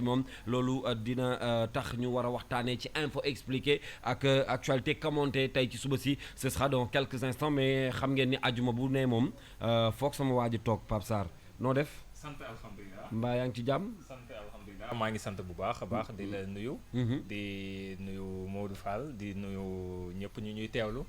moom loolu dina tax ñu war a waxtaanee ci info expliqué ak actualité commentée tey ci suba si ce sera dans quelques instants mais xam ngeen ni ajuma bu ne moom foog sama waa ji toog Pape Sarr noo def. sant alhamdulilah mbaa yaa ngi ci jàmm. sant alhamdulilah maa ngi sant bu baax a baax di la nuyu. di nuyu Modou Fall di nuyu ñëpp ñu ñuy teewlu.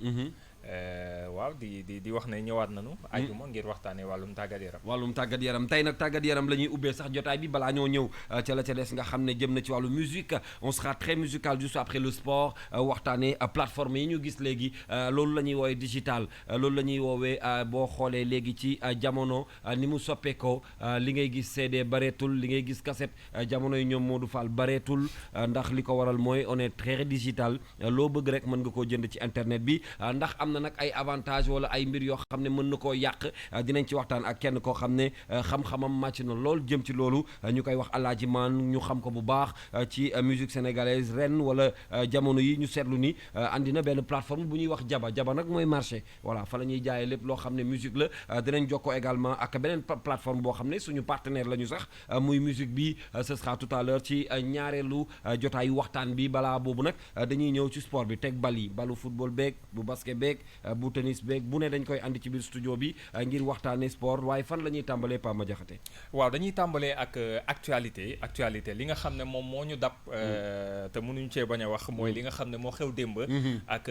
waaw di wax ne ñëwaat nañu. ajuma ngir waxtaanee wàllum tàggat yaram. wàllum tàggat yaram tey nag tàggat yaram la ñuy ubbee sax jotaay bi balaa ñoo ñëw ca la ca des nga xam ne jëm na ci wàllu musique on sera très musical juste après le sport waxtaanee plateforme yi ñu gis léegi loolu la ñuy woowee digital loolu la ñuy woowee boo xoolee léegi ci jamono ni mu soppeekoo li ngay gis CD bareetul li ngay gis cassette jamono yi ñoom Modou Fall bareetul ndax li ko waral mooy on est très digital loo bëgg rek mën nga koo jënd ci internet bi ndax am na nag ay avantage wala ay mbir yoo xam ne mën na koo yàq dinañ ci waxtaan ak kenn koo xam ne xam-xamam màcc na lool jëm ci loolu ñu koy wax Alaaji Maan ñu xam ko bu baax ci musique sénégalaise ren wala jamono yi ñu seetlu ni andi na benn plateforme bu ñuy wax jaba nag mooy marché voilà fa la ñuy jaayee lépp loo xam ne musique la dinañ jokkoo également ak beneen plateforme boo xam ne suñu partenaire la ñu sax muy musique bi ce sera tout à l'heure ci ñaareelu jotaayu waxtaan bi balaa boobu nag dañuy ñëw ci sport bi teg bal yi balu football beeg bu basket beeg bu tennis beeg bu ne dañ koy andi ci biir studio bi ngir waxtaanee sport waaye fan la ñuy tàmbalee Pa Ma Jaxate waaw dañuy tàmbalee ak actualité li nga xam ne moom moo ñu dab te mënuñu cee bañ a wax mooy li nga xam ne moo xew démb ak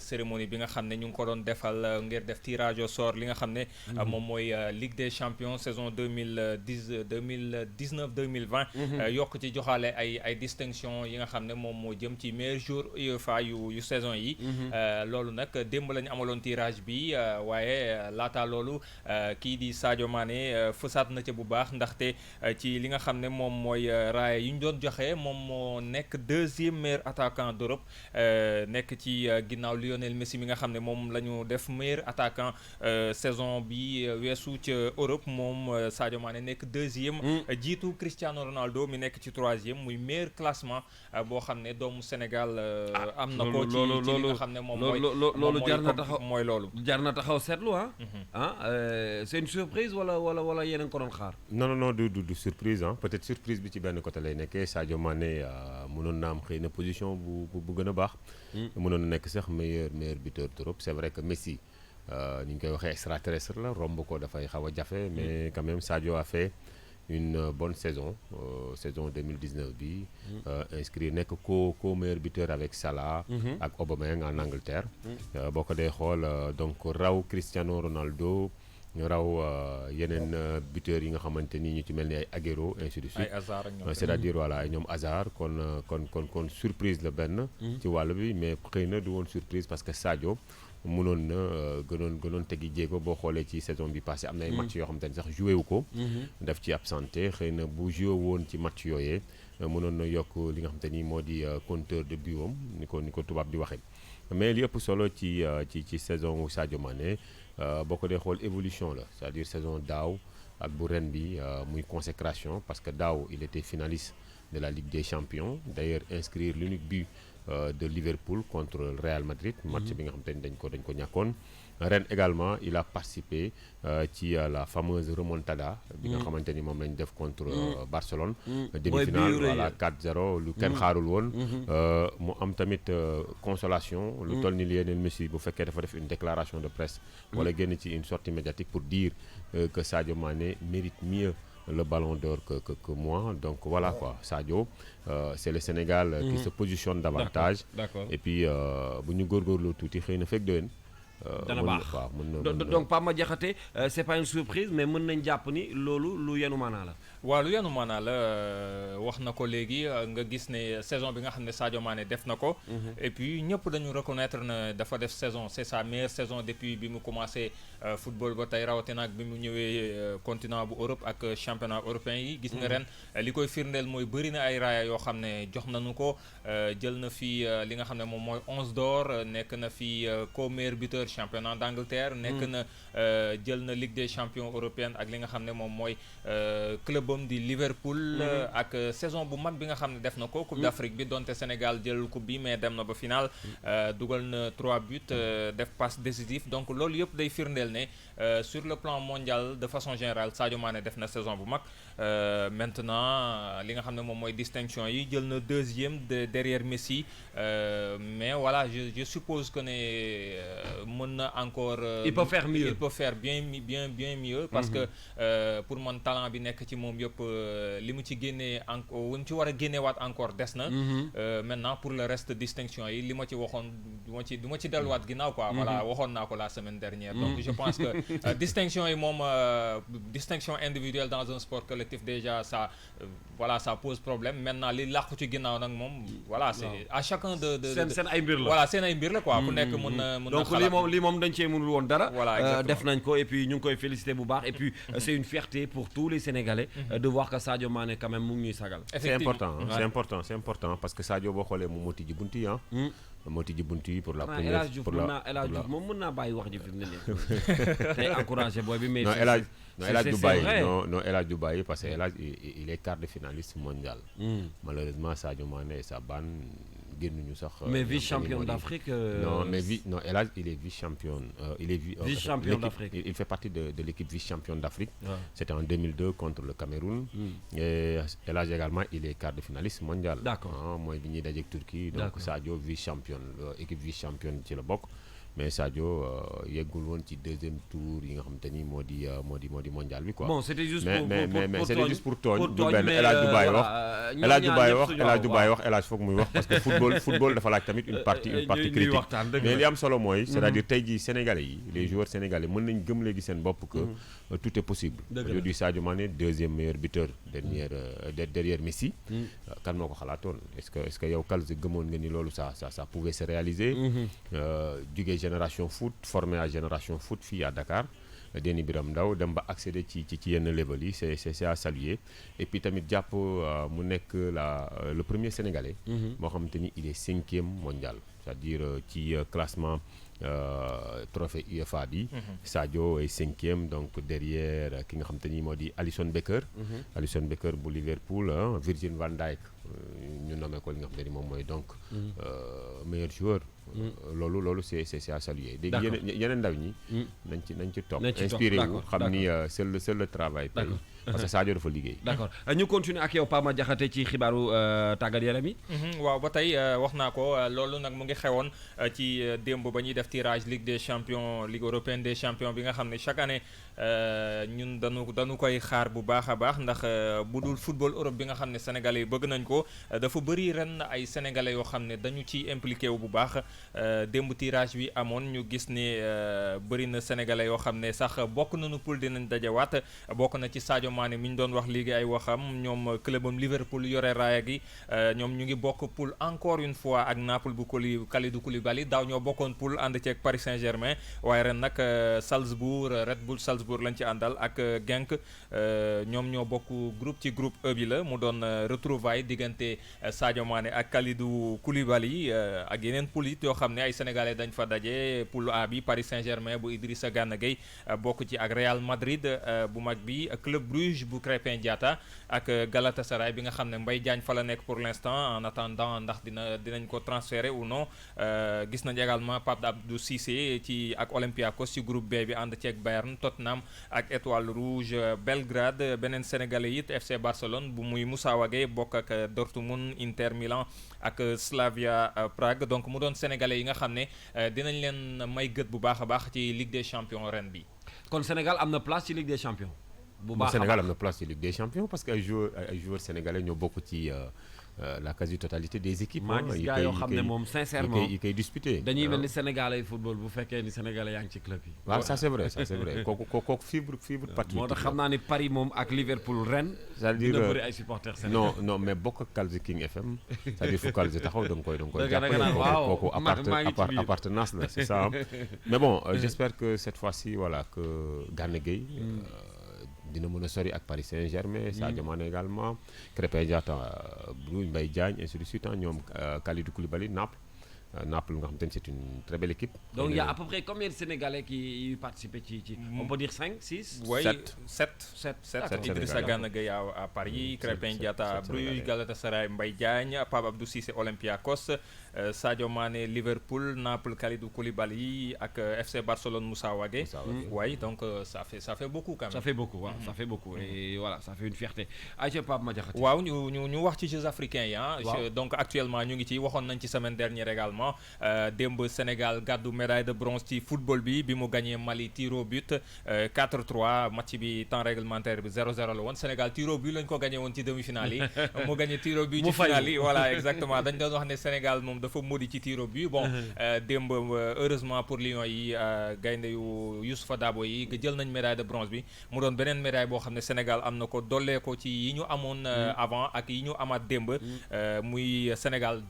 cérémonie bi nga xam ne ñu ngi ko doon defal ngir def tirage au sort li nga xam ne moom mooy Ligue des champions saison 2019-2020 yokk ci joxaale ay distinction yi nga xam ne moom moo jëm ci meilleur joueur UEFA yu saison yi loolu nag démb lañu amaloon tirage bi waaye laata loolu kii di Sadio Mané fësaat na ca bu baax ndaxte ci li nga xam ne moom mooy raaya yi ñu doon joxe moom moo nekk deuxième meilleur attaquant d'Europe nekk ci ginnaaw Lionel Messi mi nga xam ne moom la ñu def meilleur attaquant saison bi weesu ca Europe moom Sadio Mané nekk deuxième jiitu Cristiano Ronaldo mi nekk ci troisième muy meilleur classement boo xam ne doomu Sénégal am na ko ci li nga xam ne moom mooy loolu jar na taxaw mooy loolu jar na taxaw seetlu c'est une surprise wala yéen a ngi ko doon xaar non du surprise peut-être surprise bi ci benn côté lay nekkee Sadio Mané mënoon na am xëy na position bu gën a baax mënoon na nekk sax meilleur buteur d'Europe c'est vrai que Messi ni ñu koy waxee extraterrestre la romb ko dafay xaw a jafe mais quand même Sadio a fait une bonne saison 2019 bi inscrit nekk co meilleur buteur avec Salah ak Aubameyang en Angleterre boo ko dee xool donc raw Cristiano Ronaldo raw yeneen buteurs yi nga xamante ni ñu ci mel ni ay Agüero ainsi de suite c'est-à-dire voilà ay ñoom Hazard kon surprise la benn ci wàll bi mais xëy na du woon surprise parce que Sadio mënoon na gënoon tegi jéego boo xoolee ci saison bi passé am na ay match yoo xamante ni sax joué wu ko daf ci absenté xëy na bu joué woon ci match yooyee mënoon na yokk li nga xamante ni moo di compteur de but am ni ko tubaab di waxee mais li ëpp solo ci saison Sadio Mané boo ko dee xool évolution la c'est-à-dire saison daaw ak bu ren bi muy consécration parce que daaw il était finaliste de la Ligue des champions d'ailleurs inscrire l'unique but de Liverpool contre le Real Madrid match bi nga xam te ni dañ ko ñàkkoon ren également il a participé ci la fameuse remontada bi nga xamante ni moom lañ def contre Barcelone demi-finale voilà 4-0 lu kenn xaarul woon mu am tamit consolation lu toll ni Lionel Messi bu fekkee dafa def une déclaration de presse wala génn ci une sortie médiatique pour dire que Sadio Mané mérite mieux le ballon d'or que moi donc voilà quoi Sadio c'est le Sénégal qui se positionne davantage d'accord. Et puis bu ñu góorgóorloo tuuti xëy na fekk doyen dana baax waaw mën na donc Pa Ma Jaxate c'est pas une surprise mais mën nañ jàpp ni loolu lu yenu maanaa la waaw lu yenu maanaa la wax na ko léegi nga gis ne saison bi nga xam ne Sadio Mané def na ko et puis ñëpp dañu reconnaître na dafa def saison c'est sa meilleure saison depuis bi mu commencé football ba tey rawatina ak bi mu ñëwee continent bu Europe ak championnat européen yi gis nga ren li koy firndeel mooy bëri na ay raaya yoo xam ne jox nañu ko jël na fi li nga xam ne moom mooy 11 d'or nekk na fi co-meilleur buteur championnat d'Angleterre nekk na jël na Ligue des champions européenne ak li nga xam ne moom mooy club club am di Liverpool ak saison bu mag bi nga xam ne def na ko Coupe d'Afrique bi donte Sénégal jël coupe bi mais dem na ba final dugal na 3 buts def passe décisif donc loolu yëpp day firndeel ne sur le plan mondial de façon générale Sadio Mané def na saison bu mag maintenant li nga xam ne moom mooy distinction yi jël na 2e derrière Messi mais voilà je suppose que ne mën na encore il peut faire mieux. Il peut faire bien mieux parce que pour man talent bi nekk ci moom yëpp li mu ci génnee encore li mu ci war a génneewaat encore des na maintenant pour le reste distinction yi li ma ci waxoon du ma ci delluwaat ginnaaw quoi voilà waxoon naa ko la semaine dernière donc je pense que distinction yi moom distinction individuelle dans un sport collectif déjà ça voilà ça pose problème maintenant li làqu ci ginnaaw nag moom voilà c'est à chacun de seen ay mbir la voilà seen ay mbir la quoi ku nekk mën na donc lii moom dañ cee mënul woon dara def nañ ko et puis ñu ngi koy féliciter bu baax et puis c'est une fierté pour tous les Sénégalais de voir que Sadio Mané quand même mu ngi ñuy sagal c'est important parce que Sadio boo xoolee moom moo tijji bunt yi moo tijji bunt yi pour la première El Hadj Diouf moom mën naa bàyyi wax ji fi mu ne nii tey encouragé booy bi mais non El Hadj du bàyyi non El Hadj du bàyyi parce que El Hadj il est quart de finaliste mondial malheureusement Sadio Mané et sa bande génnuñu sax mais vice-champion d'Afrique non mais El Hadj il est vice-champion vice-champion d'Afrique il fait partie de l'équipe vice-championne d'Afrique c'était en 2002 contre le Cameroun et El Hadj également il est quart de finaliste mondial d'accord mooy bi ñuy dajeek Turquie donc Sadio vice-championne équipe vice-championne ci la bokk mais Sadio yeggul woon ci 2e tour yi nga xamante ni moo di mondial bi quoi. bon c'était juste mais c'était juste pour tooñ du benn El Hadj du bàyyi wax El Hadj du bàyyi wax El Hadj foog muy wax parce que football dafa laaj tamit une partie critique mais li am solo mooy c'est-à-dire tey jii Sénégalais yi les joueurs sénégalais mën nañ gëm léegi seen bopp que tout est possible aujourd'hui Sadio Mané 2e meilleur buteur derrière Messi kan moo ko xalaatoon est-ce que yow Kalz gëmoon nga ni loolu ça pouvait se réaliser jugee Génération Foot formé à Génération Foot fii à Dakar Déni Biram Ndaw dem ba accéder ci yenn level yi c'est à saluer et puis tamit jàpp mu nekk le premier Sénégalais moo xamante ni il est 5e mondial c'est-à-dire ci classement trophée UEFA bi Sadio est 5e donc derrière ki nga xamante ni moo di Alisson Becker bu Liverpool Virgil van Dijk ñu nommé ko li nga xamante ni moom mooy donc meilleur joueur loolu c'est à saluer léegi yeneen ndaw ñi nañ ci topp inspiré wu xam ni seul le travail paye parce que Sadio dafa liggéey d'accord ñu continuer ak yow Pama Diakhaté ci xibaaru tàggat yaram yi waaw ba tey wax naa ko loolu nag mu ngi xewoon ci démb ba ñuy def tirage Ligue des champions Ligue européenne des champions bi nga xam ne chaque année ñun dañu koy xaar bu baax a baax ndax bu dul football Europe bi nga xam ne sénégalais yi bëgg nañ ko dafa bëri ren ay sénégalais yoo xam ne dañu ci impliqué wu bu baax démb tirage bi amoon ñu gis ne bëri na sénégalais yoo xam ne sax bokk nañu poule dinañ dajawaat bokk na ci Sadio Mané mi ñu doon wax léegi ay waxam ñoom clubam Liverpool yore raaya gi ñoom ñu ngi bokk poule encore une fois ak Naples bu Kalidou Koulibaly daaw ñoo bokkoon poule ànd ceeg Paris Saint-Germain waaye ren nag Salzbourg Red Bull Salzbourg lañ ci àndal ak Genk ñoom ñoo bokk groupe ci groupe E bi la mu doon retrouvaille diggante Sadio Mané ak Kalidou Koulibaly ak yeneen poule it yoo xam ne ay sénégalais dañ fa daje poule A bi Paris Saint-Germain bu Idrissa Gana Gueye bokk ci ak Real Madrid bu mag bi Club Bruges bu Krépin Diatta ak Galatasaray bi nga xam ne Mbaye Diagne fa la nekk pour l'instant en attendant ndax dinañ ko transférer ou non gis nañ également Pape Abdou Cissé ci ak Olympiakos ci groupe B bi ànd ceeg Bayern Tottenham ak Étoile Rouge Belgrade beneen sénégalais it FC Barcelone bu muy Moussa Wagué bokk ak Dortmund Inter Milan ak Slavia Prague donc mu doon sénégalais yi nga xam ne dinañ leen may gët bu baax a baax ci Ligue des champions ren bi kon Sénégal am na place ci Ligue des champions bu baax Sénégal am na place ci Ligue des champions parce que ay joueurs sénégalais ñoo bokk ci la quasi-totalité des équipes maa gis gars yoo xam ne moom sincèrement yi koy disputé dañuy mel ni sénégalais football bu fekkee ni sénégalais yaa ngi ci club yi waaw ça c'est vrai kooku fibre patriotique moo tax xam naa ni Paris moom ak Liverpool ren c'est-à-dire dina bëri ay supporters sénégalais non mais bokk ak Kalz King FM c'est-à-dire fu Kalz taxaw da nga koy jàppale kooku appartenance la c'est ça mais bon j'espère que cette fois-ci voilà que Gana Gueye dina mën a sori ak Paris Saint-Germain Sadio Mané également Krépin Diatta Bruges Mbaye Diagne ainsi de suite ñoom Kalidou Koulibaly Naples Naples nga xam te ne c'est une très belle équipe. Donc il y a à peu près combien de Sénégalais qui participent on peut dire 5, 6? Oui, 7. 7. Idrissa Gana Gueye à Paris, Crépin Diatta à Bruges, Galatasaray Mbaye Diagne, Pape Abdou Cissé Olympiakos, Sadio Mané Liverpool, Naples Kalidou Koulibaly ak FC Barcelone Moussa Wagué. Oui, donc ça fait beaucoup quand même. Ça fait beaucoup, hein, ça fait beaucoup et voilà, ça fait une fierté. Aïcha Pape Madiakhaté. Waaw ñu wax ci Jeux africains yi donc actuellement ñu ngi ci waxoon nañ ci semaine dernière également démb Sénégal gàddu médaille de bronze ci football bi mu gagné Mali tir au but 4-3 match bi temps réglementaire bi 0-0 la woon Sénégal tir au but lañ ko gagné woon ci demi-finale yi mu gagné tir au but ci finale yi voilà exactement dañ doon wax ne Sénégal moom dafa modi ci tir au but bon démb heureusement pour Lions yi gaynde yu Youssoupha Dabo yi jël nañ médaille de bronze bi mu doon beneen médaille boo xam ne Sénégal am na ko dollee ko ci yi ñu amoon avant ak yi ñu amaat démb muy Sénégal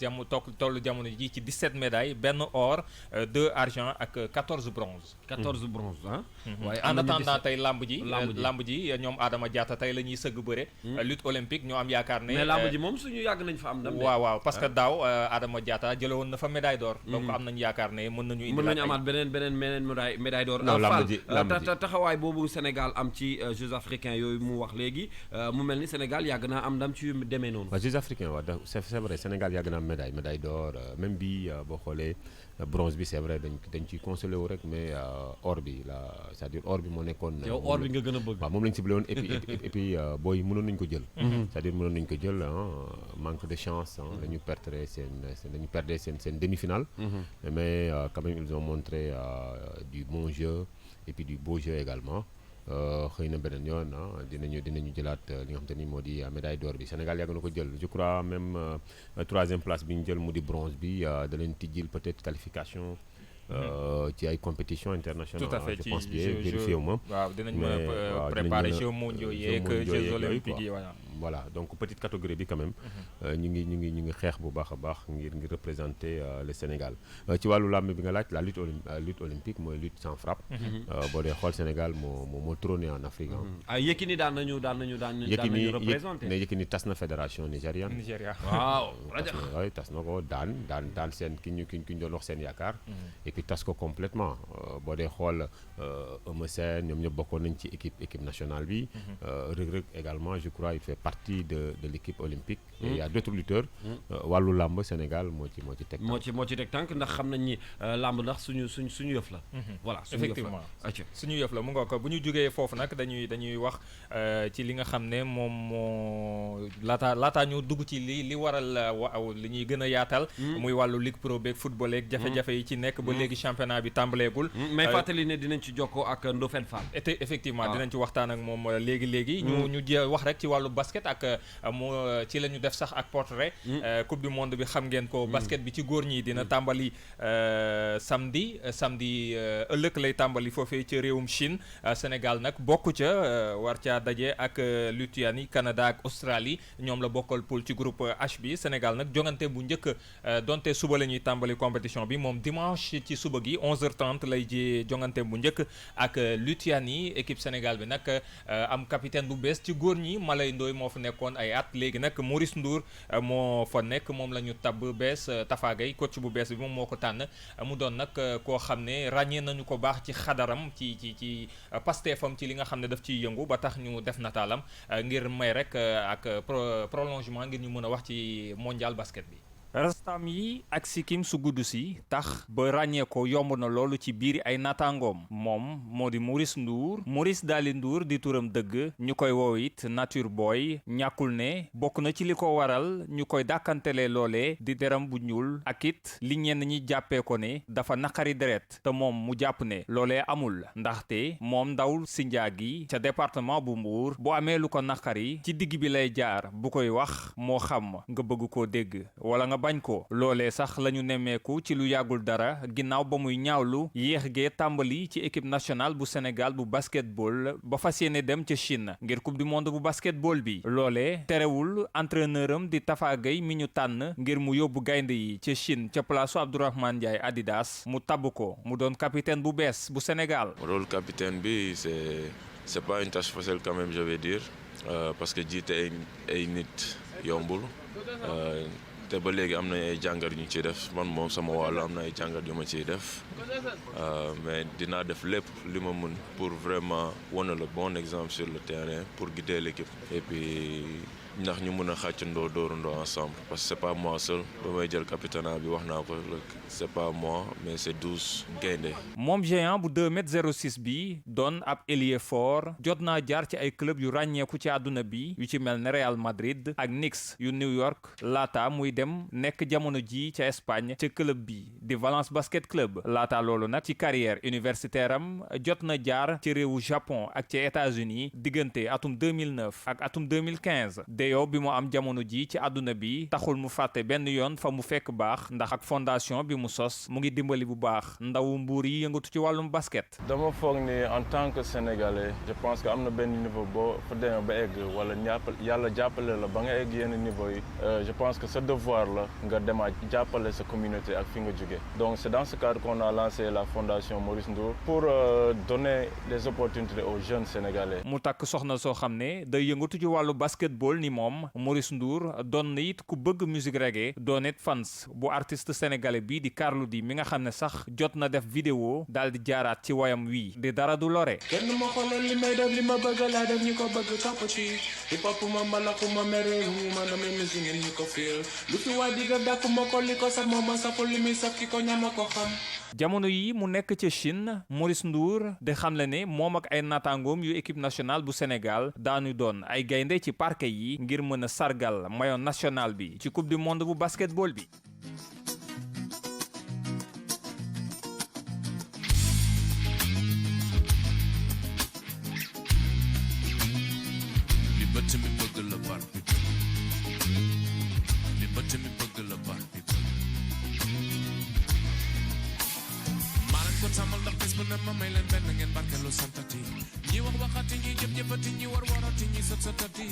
tollu jamono ji ci 17 médailles benn or 2 argent ak 14 bronze. 14 bronze ah. waaye en attendant tey lamb ji ñoom Adama Diatta tey la ñuy sëgg bëre. lutte olympique ñoo am yaakaar ne. mais lamb ji moom suñu yàgg nañ fa am ndam. waaw parce que daaw Adama Diatta jële woon na fa médaille d'or. donc am nañu yaakaar ne mën nañu amaat beneen médaille d'or. non lamb ji taxawaay boobu Sénégal am ci Jeux africains yooyu mu wax léegi mu mel ni Sénégal yàgg naa am ndam ci yu demee noonu. waaw Jeux africains waaw c'est vrai Sénégal yàgg naa am médaille d'or même bi boo xoolee bronze bi c'est vrai dañ ciy consolé wu rek mais or bi c'est-à-dire or bi moo nekkoon. yow or bi nga gën a bëgg. waaw moom lañ ciblé woon et puis booy mënoon nañu ko jël. c'est-à-dire mënoon nañu ko jël manque de chance la ñu perdre seen demi-finale. mais quand même ils ont montré du bon jeu et puis du beau jeu également. xëy na beneen yoon dinañu jëlaat li nga xam te ni moo di médaille d'or bi Sénégal yàgg na ko jël je crois même 3e place bi ñu jël mu di bronze bi da leen tijjil peut-être qualification ci ay compétitions internationales. tout à fait je pense bien vérifié wu ma. waaw dinañ mën a préparer Jeux mondiaux yeeg Jeux olympiques yi voilà donc petite catégorie bi quand même ñu ngi xeex bu baax a baax ngir représenter le Sénégal ci wàllu làmb bi nga laaj la lutte olympique mooy lutte sans frappe. boo dee xool Sénégal moo trôné en Afrique. Yékini daan nañu représenté. Yékini tas na fédération nigériane. Nigéria waaw rajo tas na ko daan seen ki ñu doon wax seen yaakaar. et puis tas ko complètement boo dee xool Eumeu Sène ñoom ñëpp bokkoon nañ ci équipe nationale bi. Reug Reug également je crois il fait partie de l'équipe olympique. et il y a d'autres lutteurs. wàllu làmb Sénégal moo ci teg. moo ci teg tànk ndax xam nañ ni làmb ndax suñu yëf la. voilà effectivement suñu yëf la mu nga ko bu ñu jógee foofu nag dañuy wax ci li nga xam ne moom moo laataa ñu dugg ci li waral li ñuy gën a yaatal. muy wàllu Ligue Pro beeg football yeeg jafe-jafe yi ci nekk ba léegi championnat bi tàmbaleegul. mais fàttali ne dinañ ci jokkoo ak Ndofène Fall. effectivement dinañ ci waxtaan ak moom léegi. ñu wax rek ci wàllu basket ak ci la ñu def sax ak portrait. coupe du monde bi xam ngeen ko. basket bi ci góor ñi dina tàmbali samedi ëllëg lay tàmbali foofee ci réewum Chine. Sénégal nag bokk ca war caa daje ak Lituanie Canada ak Australie ñoom la bokkal poule ci groupe H bi Sénégal nag jongante bu njëkk donte suba la ñuy tàmbali compétition bi moom dimanche ci suba gi 11h30 lay ji jongante bu njëkk ak Lituanie équipe Sénégal bi nag am capitaine bu bees ci góor ñi Malay Ndoye moo fa nekkoon ay at léegi nag Maurice Ndour moo fa nekk moom la ñu tabb bees Tafa Gueye coach bu bees bi moom moo ko tànn mu doon nag koo xam ne ràññee nañu ko baax ci xadaram ci pasteefam ci li nga xam ne daf ciy yëngu ba tax ñu def nataalam ngir may rek ak prolongement ngir ñu mën a wax ci mondial basket bi. rastam yi ak sikkim su gudd si tax ba ràññee ko yomb na loolu ci biir ay naataangoom moom moo di Maurice Ndour Maurice Dali Ndour di turam dëgg ñu koy woow it Nature Boy ñàkkul ne bokk na ci li ko waral ñu koy dàkkantelee loolee di deram bu ñuul ak it li ñenn ñi jàppee ko ne dafa naqari deret te moom mu jàpp ne loolee amul ndaxte moom ndaw Sindia gi ca département bu Mbour bu amee lu ko naqari ci digg bi lay jaar bu koy wax moo xam nga bëgg koo dégg wala nga bañ ko loolee sax lañu nemmeeku ci lu yàggul dara ginnaaw ba muy ñaawlu yéex gee tàmbali ci équipe nationale bu Sénégal bu basketball ba fas yéene dem ca Chine ngir coupe du monde bu basketball bi loolee terewul entraîneur am di Tafa Gueye mi ñu tànn ngir mu yóbbu gaynde yi ca Chine ca place Abdourahmane Ndiaye Adidas mu tabb ko mu doon capitaine bu bees bu Sénégal. rôle capitaine bi c'est pas une tâche facile quand même je vais dire parce que jiite ay nit yombul. te ba léegi am na ay jàngat yu ñu ciy def man moom sama wàllu am na ay jàngat yu ma ciy def mais dinaa def lépp li ma mën pour vraiment wane le bon exemple sur le terrain pour guider l'équipe et puis ndax ñu mën a xàccandoo dóorandoo ensemble parce que c'est pas moi seul ba may jël capitana bi wax naa ko c'est pas moi mais c'est 12 gaynde moom géant bu 2m06 bi doon ab ailier fort jot naa jaar ci ay club yu ràññeeku ci àdduna bi yu ci mel ne Real Madrid ak Knicks yu New York laata muy dem nekk jamono ji ca Espagne ca club bi di Valence Basket Club laata loolu nag ci carrière universitaire am jot na jaar ci réewu Japon ak ci États-Unis diggante atum 2009 ak atum 2015 yow bi mu am jamono ji ci àdduna bi taxul mu fàtte benn yoon fa mu fekk baax ndax ak fondation bi mu sos mu ngi dimbali bu baax ndawu Mbuur yi yëngatu ci wàllum basket. dama foog ni en tant que sénégalais je pense que am na benn niveau boo fa demee ba egg wala yàlla jàppale la ba nga egg yenn niveau yi je pense que sa devoir la nga demaat jàppale sa communauté ak fi nga jóge donc c'est dans ce cadre qu'on a lancé la fondation Maurice Ndour pour donner des opportunités aux jeunes sénégalais. mu takk soxna soo xam ne day yëngatu ci wàllu basketball ni moom Maurice Ndour doon na it ku bëgg musique reggae doon it fans bu artiste sénégalais bii di Carlou D mi nga xam ne sax jot na def vidéo daal di jaaraat ci wayam wii di dara du lore. kenn ma xoolal li may def li ma bëgg laa def ñu ko bëgg topp ci hip hop ma mbalaxu ma mere ma damay musique ngeen ñu ko fiil lu fi waay di def dàkku ma ko li ko saf moo ma saful li muy saf ki ko ñama ko xam. jamono yi mu nekk ca Chine Maurice Ndour di xamle ne moom ak ay naataangoom yu équipe nationale bu Sénégal daanu doon ay gaynde ci parquet yi ngir mën a sargal maillot national bi ci coupe du monde bu basketball bi. ko tamal ndax bés bu ne ma may leen benn ngeen barkeelu santati ñi wax waxati ñi jëf jëfati ñi war warati ñi sët sëtati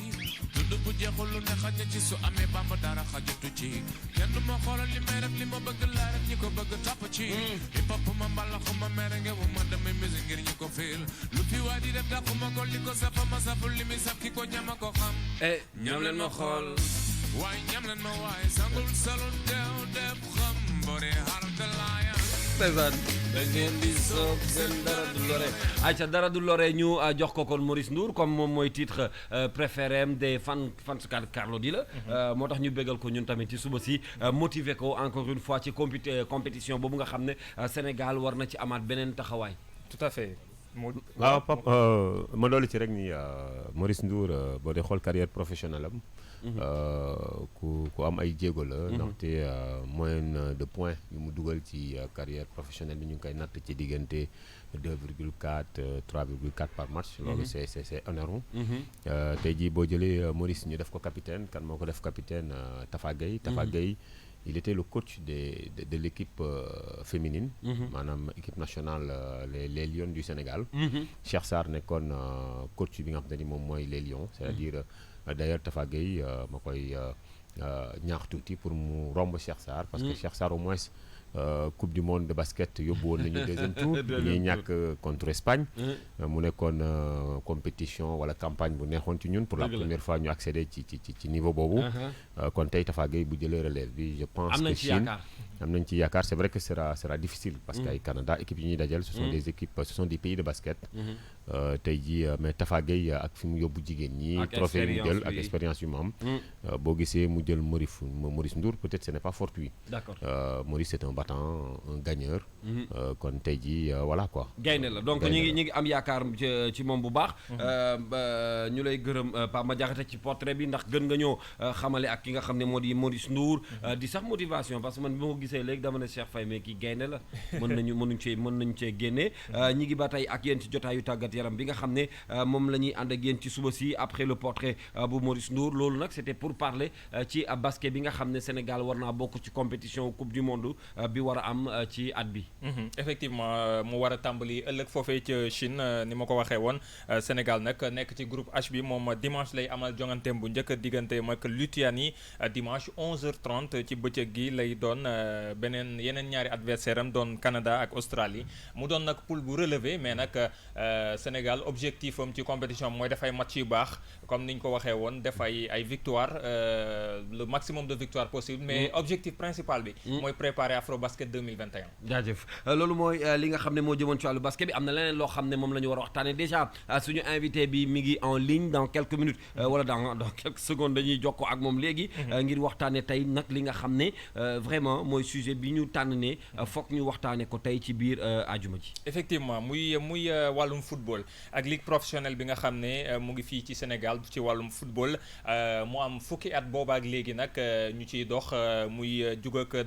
dund bu jeexul lu ne xaj na ci su amee bamba dara xajatu ci kenn du ma xoolal li may def li ma bëgg laa rek ñi ko bëgg topp ci hip hop ma mbalaxu ma merengue wu ma damay musique ngir ñi ko fiil lu fi waa di def dàqu ma ko li ko safa ma saful li muy saf ki ko ñama ko xam ñam leen ma xool waaye ñam leen ma waaye sangul salul deew def xam bore xaral de laaya da ngeen di soob seen dara du lore ayca dara du lore ñu jox ko kon Maurice Ndour comme moom mooy titre préféré am des fans Carlou D la moo tax ñu bégal ko ñun tamit ci suba si motiver ko encore une fois ci compétition boobu nga xam ne Sénégal war na ci amaat beneen taxawaay. tout à fait. waaw Pape ma dolli ci rek ni Maurice Ndour boo dee xool carrière professionnelle am ku am ay jéego la ndaxte moyenne de points yu mu dugal ci carrière professionnelle bi ñu ngi koy natt ci diggante 2,4 3,4 par match loolu c'est énorme tey jii boo jëlee Maurice ñu def ko capitaine kan moo ko def capitaine Tafa Gueye il était le coach de l'équipe féminine maanaam équipe nationale les Lions du Sénégal Cheikh Sarr nekkoon coach bi nga xam te ni moom mooy les Lions c'est-à-dire d'ailleurs Tafa Gueye ma koy ñaax tuuti pour mu romb Cheikh Sarr parce que Cheikh Sarr au moins coupe du monde de basket yóbbu woon nañu deuxième tour ñuy ñàkk contre Espagne mu nekkoon compétition wala campagne bu neexoon ci ñun pour la première fois ñu accéder ci niveau boobu kon tey Tafa Gueye bu jëlee relève bi je pense que Chine am nañ ci yaakaar c'est vrai que sera difficile parce que ay Canada équipe yi ñuy dajal ce sont des équipes ce sont des pays de basket tey jii mais Tafa Gueye ak fi mu yóbbu jigéen ñi trophée mu jël ak expérience yu mu am boo gisee mu jël Maurice Ndour peut-être ce n'est pas fortuit d'accord Maurice c'est un battant un gagneur kon tey jii voilà quoi gaynde la donc ñi ngi am yaakaar ci moom bu baax ñu lay gërëm Pape Madiakhate ci portrait bi ndax gën nga ñoo xamale ak ki nga xam ne moo di Maurice Ndour di sax motivation parce que man bi ma ko gisee léegi dama ne Cheikh Faye mais kii gaynde la mën nañu cee génnee ñi ngi ba tey ak yéen ci jotaayu tàggat yaram bi nga xam ne moom la ñuy ànd ak yéen ci suba si après le portrait bu Maurice Ndour loolu nag c'était pour parler ci basket bi nga xam ne Sénégal war naa bokk ci compétition coupe du monde bi war a am ci at bi effectivement mu war a tàmbali ëllëg foofee ca Chine ni ma ko waxee woon Sénégal nag nekk ci groupe H bi moom dimanche lay amal jonganteem bu njëkk digganteem ak Lituanie dimanche 11h30 ci bëccëg gi lay doon yeneen ñaari adversaire am doon Canada ak Australie mu doon nag poule bu relevé mais nag Sénégal objectif am ci compétition mooy dafay match yu baax comme ni ñu ko waxee woon def ay victoire le maximum de victoire possible mais objectif principal bi mooy préparer Afrobasket 2021. jaajëf loolu mooy li nga xam ne moo jëmoon ci wàllu basket bi am na leneen loo xam ne moom la ñu war a waxtaanee déjà suñu invité bi mi ngi en ligne dans quelques minutes wala dans quelques secondes dañuy jokkoo ak moom léegi ngir waxtaanee tey nag li nga xam ne vraiment mooy sujet bi ñu tànn ne foog ñu waxtaanee ko tey ci biir ajuma ji. effectivement muy wàllum football ak ligue professionnelle bi nga xam ne mu ngi fii ci Sénégal ci wàllum football mu am fukki at boobaak léegi nag ñu ciy dox muy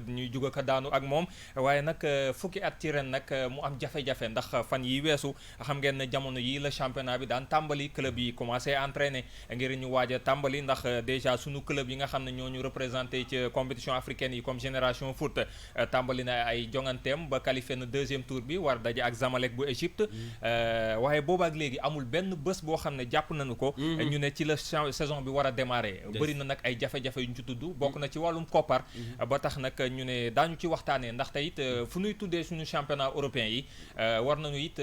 ñuy jug ak daanu ak moom waaye nag fukki at ci ren nag mu am jafe-jafe ndax fan yi weesu xam ngeen ne jamono yi la championnat bi daan tàmbali club yi commencé entraîner ngir ñu waaj a tàmbali ndax déjà sunu club yi nga xam ne ñoo ñu représenté ci compétition africaine yi comme Génération Foot tàmbali na ay jonganteem ba qualifié na deuxième tour bi war daje ak Zamalek bu Égypte waaye boobaak léegi amul benn bés boo xam ne jàpp nañu ko ñu ne ci la saison bi war a démarrer bëri na nag ay jafe-jafe yu ñu ci tudd bokk na ci wàllum koppar ba tax nag ñu ne daañu ci waxtaanee ndax tey it fu ñuy tuddee suñu championnat européen yi war nañu it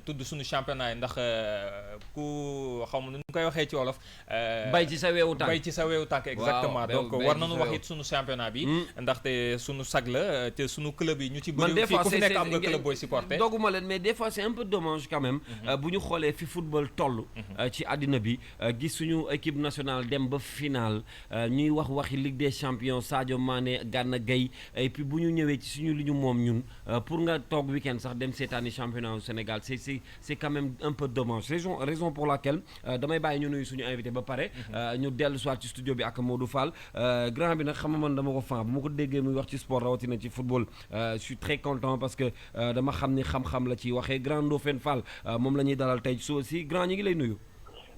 tudd suñu championnat yi ndax ku xam nu ñu koy waxee ci wolof bay ci sa weewu tànk exactement donc war nañu wax it suñu championnat bi ndaxte suñu sag la te suñu club yi ñu ci bëri fii ku fi nekk am nga club booy supporter dogguma leen mais des fois c'est un peu dommage quand même bu ñu xoolee fi football toll ci àddina bi gis suñu équipe nationale dem ba finale ñuy waxi Ligue des champions Sadio Mané Gana Gueye et puis bu ñu ñëwee ci suñu li ñu moom ñun pour nga toog week-end sax dem seetaani championnat au Sénégal c'est quand même un peu dommage raison pour laquelle damay bàyyi ñu nuyu suñu invité ba pare ñu dellu soit ci studio bi ak Modou Fall grand bi nag xam nga man dama ko fan bu ma ko déggee muy wax ci sport rawatina ci football je suis très content parce que dama xam ni xam-xam la ci waxee grand Ndofène Fall moom la ñuy dalal tey su aussi grand ñi ngi lay nuyu.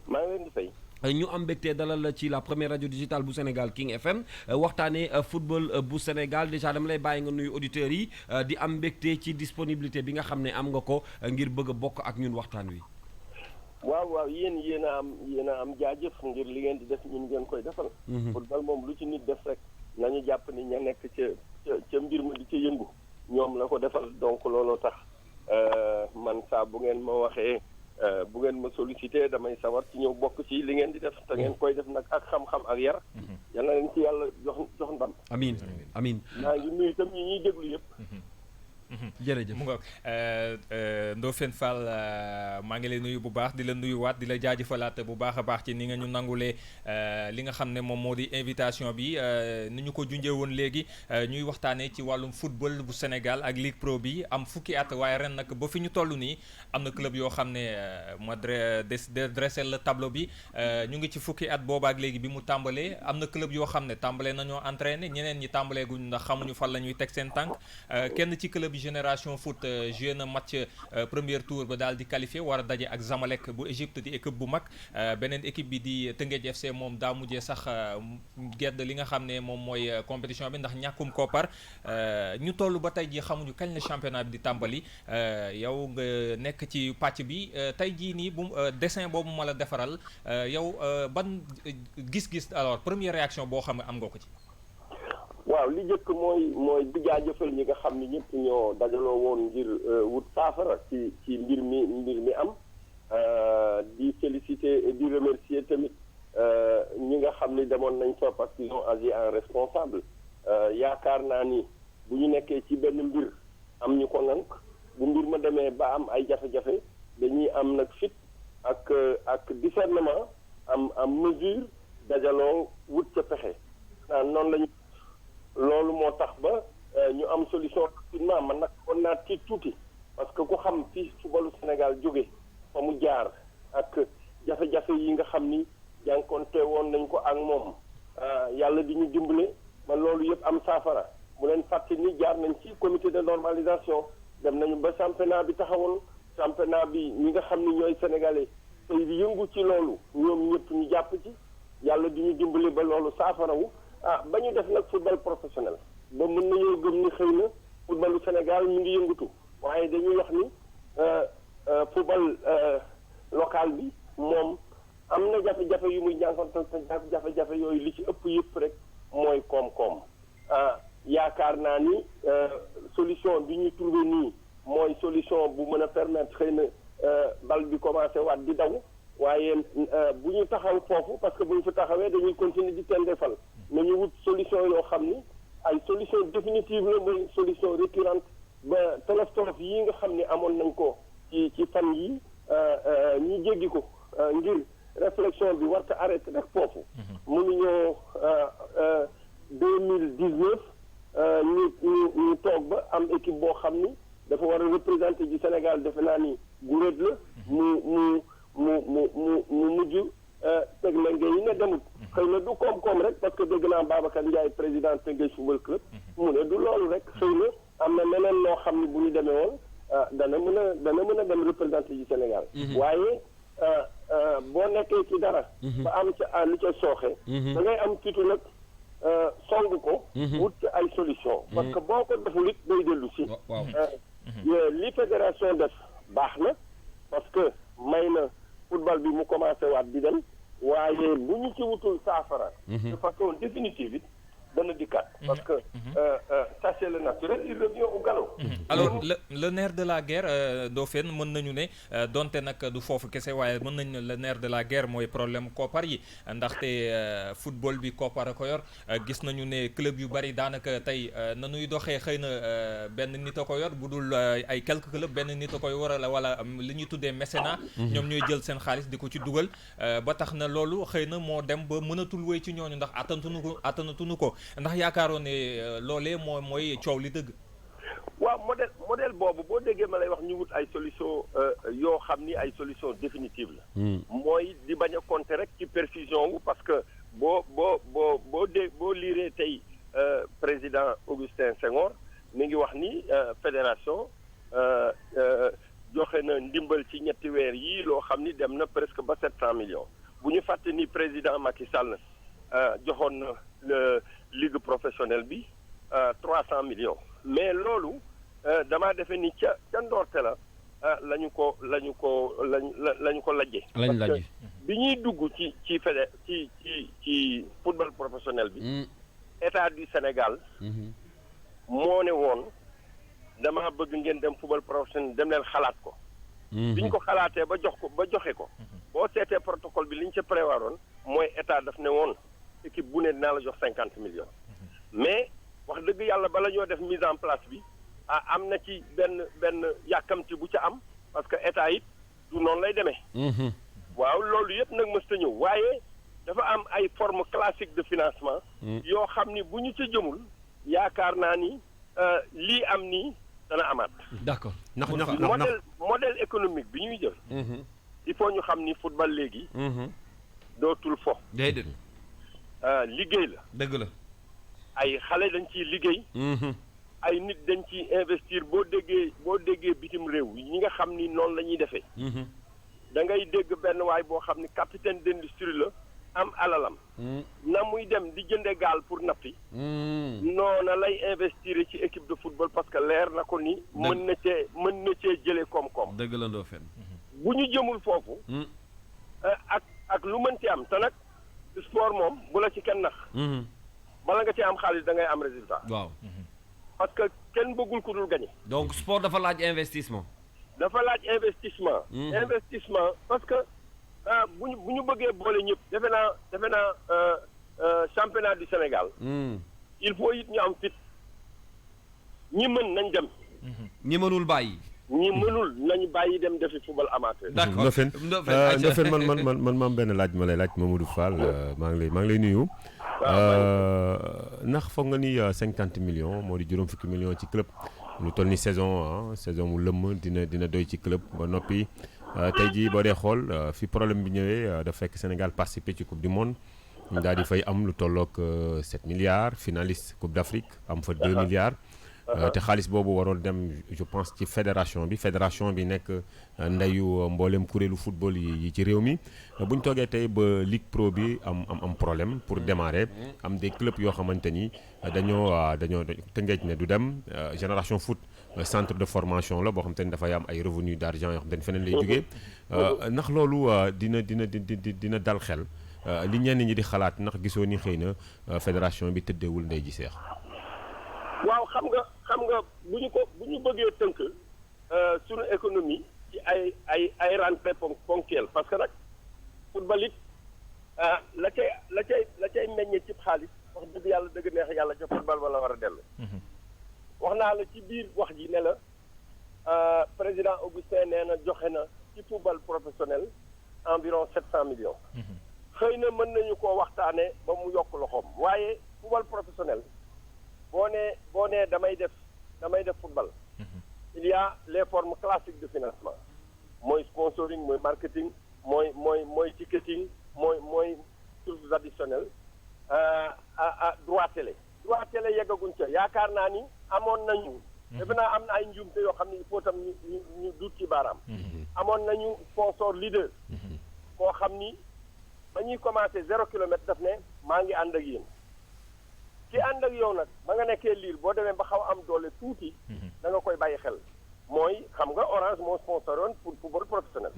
maa ngi leen di fay. ñu am mbégte dalal la ci la première radio digitale bu Sénégal King FM waxtaanee football bu Sénégal déjà dama lay bàyyi nga nuyu auditeurs yi di am mbégte ci disponibilité bi nga xam ne am nga ko ngir bëgg a bokk ak ñun waxtaan wi. waaw yéen a am jaajëf ngir li ngeen di def ñun ngeen koy defal. football moom lu ci nit def rek nañu jàpp ni ña nekk ca mbir ma di ca yëngu ñoom la ko defal donc looloo tax man saa bu ngeen ma waxee. bu ngeen ma sollicité damay sawar ci ñëw bokk ci li ngeen di def te ngeen koy def nag ak xam-xam ak yar. yal na leen ci yàlla jox ndam. amiin maa ngi nuyu itam ñi ñuy déglu yëpp. jërëjëf mu ngoog Ndofène Fall maa ngi lay nuyu bu baax di la nuyuwaat di la jaajëfalaat bu baax a baax ci ni nga ñu nangulee li nga xam ne moom moo di invitation bi ni ñu ko junjee woon léegi ñuy waxtaanee ci wàllum football bu Sénégal ak Ligue Pro bi am fukki at waaye ren nag ba fi ñu toll nii am na club yoo xam ne ma dressé la tableau bi ñu ngi ci fukki at boobaak léegi bi mu tàmbalee am na club yoo xam ne tàmbalee nañoo entraîné ñeneen ñi tàmbalee guñ ndax xamuñu fan la ñuy teg seen tànk kenn ci club Génération Foot joué na match premier tour ba daal di qualifié war a daje ak Zamalek bu Égypte di équipe bu mag beneen équipe bi di Teungueth FC moom daa mujjee sax gedd li nga xam ne moom mooy compétition bi ndax ñàkkum koppar ñu toll ba tey jii xamuñu kañ la championnat bi di tàmbali yow nga nekk ci pàcc bi tey jii nii bu dessin boobu ma la defaral yow ban gis-gis alors première réaction boo xam ne am nga ko ci. waaw li njëkk mooy di jaajëfal ñi nga xam ni ñëpp ñoo dajaloo woon ngir wut saafara ci mbir mi am di féliciter et di remercier tamit ñi nga xam ni demoon nañ fa parce qu'ils ont agi en responsable yaakaar naa ni bu ñu nekkee ci benn mbir am ñu ko nank bu mbir ma demee ba am ay jafe-jafe dañuy am nag fit ak discernement am mesure dajaloo wut ca pexe noonu lañu loolu moo tax ba ñu am solution rapidement man nag kon naa tiit tuuti parce que ku xam fi footballu Sénégal jóge fa mu jaar ak jafe-jafe yi nga xam ni jànkoonte woon nañ ko ak moom yàlla di ñu dimbale ba loolu yëpp am saafara bu leen fàtte ni jaar nañ ci comité de normalisation dem nañu ba championnat bi taxawoon championnat bi ñi nga xam ni ñooy sénégalais tey di yëngu ci loolu ñoom ñëpp ñu jàpp ci yàlla di ñu dimbale ba loolu saafarawu ba ñu def nag football professionnel ba mën nañoo gëm ni xëy na footballu Sénégal mi ngi yëngatu waaye dañuy wax ni football local bi moom am na jafe-jafe yu muy jànkoonte jafe-jafe yooyu li ci ëpp yëpp rek mooy koom-koom yaakaar naa ni solution bi ñu trouvé nii mooy solution bu mën a permettre xëy na bal bi commencé waat di daw waaye bu ñu taxaw foofu parce que bu ñu fi taxawee dañuy continuer di tendefal nañu wut solution yoo xam ni ay solution définitive la mooy solution récurrente ba tolof-tolof yi nga xam ni amoon nañ ko ci fan yi ñu jéggi ko ngir réflexion bi war ko arrêté rek foofu mënuñoo 2019 ñu toog ba am équipe boo xam ni dafa war a représenter du Sénégal defe naa ni guréet la mu mujj teg la ngay ne demut xëy na du koom-koom rek parce que dégg naa Babacar Ndiaye président Teungueth Football Club mu ne du loolu rek xëy na am na leneen loo xam ni bu ñu demee woon dana mën a dem représenter du Sénégal waaye boo nekkee ci dara ba am ca lu ca sooxe da ngay am fitu nag song ko wut ci ay solution parce que boo ko deful it day dellu si li fédération def baax na parce que may na football bi mu commencé waat di dem waaye bu ñu ci wutul saafara de façon définitive it dana dikkaat parce que ça c'est le naturel il revient au galop. Alors le nerf de la guerre Ndofène mën nañu ne donte nag du foofu kese waaye mën nañu ne le nerf de la guerre mooy problème koppar yi ndaxte football bi koppar a ko yor gis nañu ne club yu bari daanaka tey nanuy doxee xëy na benn nit a ko yor bu dul ay quelques clubs benn nit a koy war a wala li ñuy tuddee mécénat ñoom ñooy jël seen xaalis di ko ci dugal ba tax na loolu xëy na moo dem ba mënatul wéy ci ñooñu ndax attanatuñu ko ndax yaakaaroon ne loolee mooy coow li dëgg. waaw modèle boobu boo déggee ma lay wax ñu wut ay solution yoo xam ni ay solution définitive la. mooy di bañ a compter rek ci perfusion wu parce que boo liiree tey président Augustin Senghor mi ngi wax ni fédération joxe na ndimbal ci ñetti weer yii loo xam ni dem na presque ba 700 millions bu ñu fàtte ni président Macky Sall joxoon na le ligue professionnelle bi 300 millions mais loolu damaa defe ni ca ndoorte la lañu ko lajje parce que bi ñuy dugg ci football professionnel bi état du Sénégal moo ne woon dama bëgg ngeen dem football professionnel dem leen xalaat ko bi ñu ko xalaatee ba joxe ko boo seetee protocole bi li ñu ca prévoiroon mooy état daf ne woon équipe bu ne dinaa la jox 50 millions mais wax dëgg yàlla bala ñoo def mise en place bi am na ci benn yàkkamti bu ca am parce que état it du noonu lay demee waaw loolu yëpp nag mës ta ñëw waaye dafa am ay forme classique de financement yoo xam ni bu ñu ca jëmul yaakaar naa ni lii am nii dana amaat d'accord modèle économique bi ñuy jël il faut ñu xam ni football léegi dootul fo déedéet liggéey la dëgg la ay xale dañ ciy liggéey ay nit dañ ciy investir boo déggee bitim réew ñi nga xam ni noonu la ñuy defee da ngay dégg benn waay boo xam ni capitaine d'industrie la am alalam na muy dem di jënde gaal pour nappi noona lay investir ci équipe de football parce que leer na ko ni mën na cee jëlee koom-koom dëgg la Ndofène bu ñu jëmul foofu ak lu mënti am te nag sport moom bu la ci kenn nax bala nga ci am xaalis da ngay am résultat waaw parce que kenn bëggul ku dul gagné donc sport dafa laaj investissement investissement parce que bu ñu bëggee boole ñëpp defe naa championnat du Sénégal il faut it ñu am fit ñi mën nañ dem ñi mënul bàyyi nañu bàyyi dem defi football amateur d'accord Ndofène man maam benn laaj ma lay laaj Mamadou Fall maa ngi lay nuyu ndax foog nga ni 50 millions moo di juróom fukki millions ci club lu toll ni saison mu lëmm dina doy ci club ba noppi tey jii boo dee xool fi problème bi ñëwee dafa fekk Sénégal participer ci coupe du monde ñu daal di fay am lu tolloog 7 milliards finaliste coupe d'Afrique am fa 2 milliards te xaalis boobu waroon dem je pense ci fédération bi nekk ndeyu mboolem kuréelu football yi ci réew mi bu ñu toogee tey ba Ligue Pro bi am problème pour démarrer am des clubs yoo xamante ni dañoo Tëngéej ne du dem Génération Foot centre de formation la boo xamante ni dafay am ay revenus d'argent yoo xamante ni feneen lay jógee ndax loolu dina dal xel li ñenn ñi di xalaat ndax gisoo ni xëy na fédération bi tëddeewul ndey ji seex. waaw xam nga bu ñu bëggee tënk suñu économie ci ay rentrée ponctuelle parce que nag football it la cay meññee ci xaalis wax dëgg yàlla dëgg neex yàlla ca football wala war a dellu. wax naa la ci biir wax ji ne la président Augustin nee na joxe na ci football professionnel environ 700 millions. xëy na mën nañu koo waxtaanee ba mu yokk loxoom waaye football professionnel boo nee damay def football. il y a les formes classiques de financement mooy sponsoring mooy marketing mooy ticketing mooy sources additionnelles droit télé yeggaguñ ca yaakaar naa ni amoon nañu defe naa am na ay njuumte yoo xam ne il faut tam ñu duut ci baaraam amoon nañu sponsor leader koo xam ni ba ñuy commencé 0 kilomètre daf ne maa ngi ànd ak yéen ki ànd ak yow nag ba nga nekkee liir boo demee ba xaw am doole tuuti da nga koy bàyyi xel mooy xam nga Orange moo sponsoroon pour football professionnel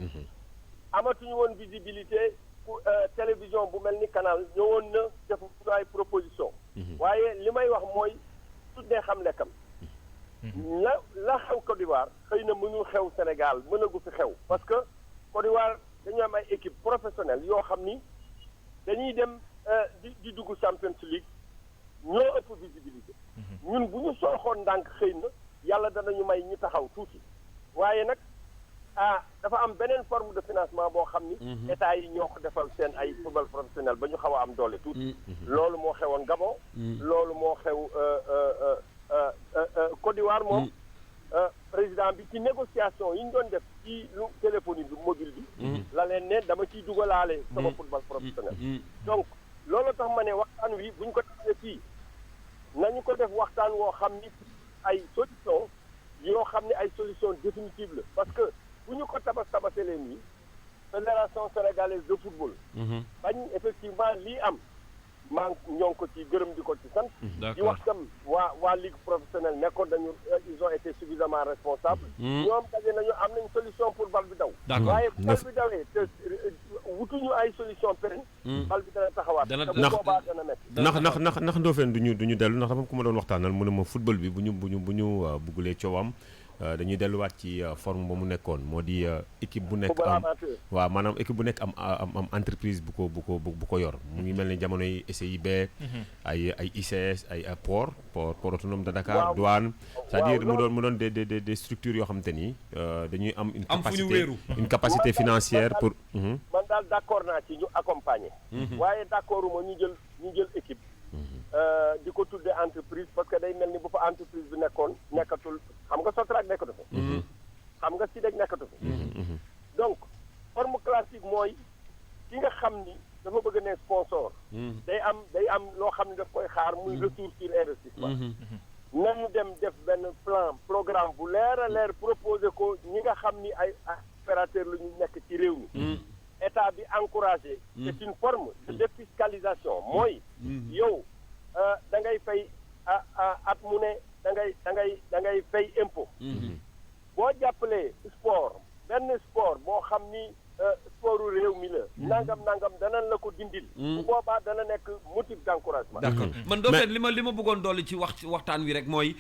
amatuñu woon visibilité pour télévision bu mel ni Canal ñëwoon na def ay proposition waaye li may wax mooy tuddee xam lekkam la xew Côte d'Ivoire xëy na mënul xew Sénégal mënagu fi xew parce que Côte d'Ivoire dañu am ay équipe professionnelle yoo xam ni dañuy dem di dugg Champions League ñoo ëpp visibilité ñun bu ñu sooxoon ndànk xëy na yàlla danañu may ñu taxaw tuuti waaye nag dafa am beneen forme de financement boo xam ni état yi ñoo ko defal seen ay football professionnel ba ñu xaw a am doole tuuti loolu moo xewoon Gabon loolu moo xew Côte d'Ivoire moom président bi ci négociation yi ñu doon def ci lu téléphonie bi mobile bi la leen ne dama ciy dugalaale sama football professionnel donc loolu tax ma ne waxtaan wi buñ ko defee fii nañu ko def waxtaan woo xam ni ay solution yoo xam ne ay solution définitive la parce que bu ñu ko tabasalee nii fédération sénégalaise de football bañ effectivement lii am maa ñoo ngi ko ci gërëm di ko ci sant di wax tam waa ligue professionnelle nekkoon dañu ils ont été suffisamment responsables ñoom daje nañu am nañ solution pour bal bi daw waaye bal bi dawee te wutuñu ay solution pérenne bal bi dana taxawaat te bu boobaa dana métti ndax Ndofène duñu dellu ndax dafa ku ma doon waxtaanal mu ne ma football bi bu ñu buggulee coowam dañuy delluwaat ci forme ba mu nekkoon moo di équipe bu nekk waaw maanaam équipe bu nekk am entreprise bu ko yor mu ngi mel ni jamonoy SIB ay ICS ay port autonome de Dakar douane c'est-à-dire mu doon des structures yoo xamante ni dañuy am une capacité financière pour man daal d'accord naa ci ñu accompagner waaye d'accorduma ñu jël équipe di ko tuddee entreprise parce que day mel ni bu fa entreprise bi nekkatul xam nga Sotrac nekkatu fa xam nga SIDEC nekkatu fa donc forme classique mooy ki nga xam ni dafa bëgg ne sponsor day am loo xam ne daf koy xaar muy retour sur investissement nañu dem def benn programme bu leer a leer proposé ko ñi nga xam ni ay opérateur la ñu nekk ci réew mi état bi encouragé c'est une forme de défiscalisation mooy yow da ngay fay at mu ne da ngay fay impôt boo jàppalee benn sport boo xam ni sportu réew mi la nangam danañ la ko dindil bu boobaa dana nekk motif d'encouragement d'accord man Ndofène li ma bëggoon dolli ci waxtaan wi rek mooy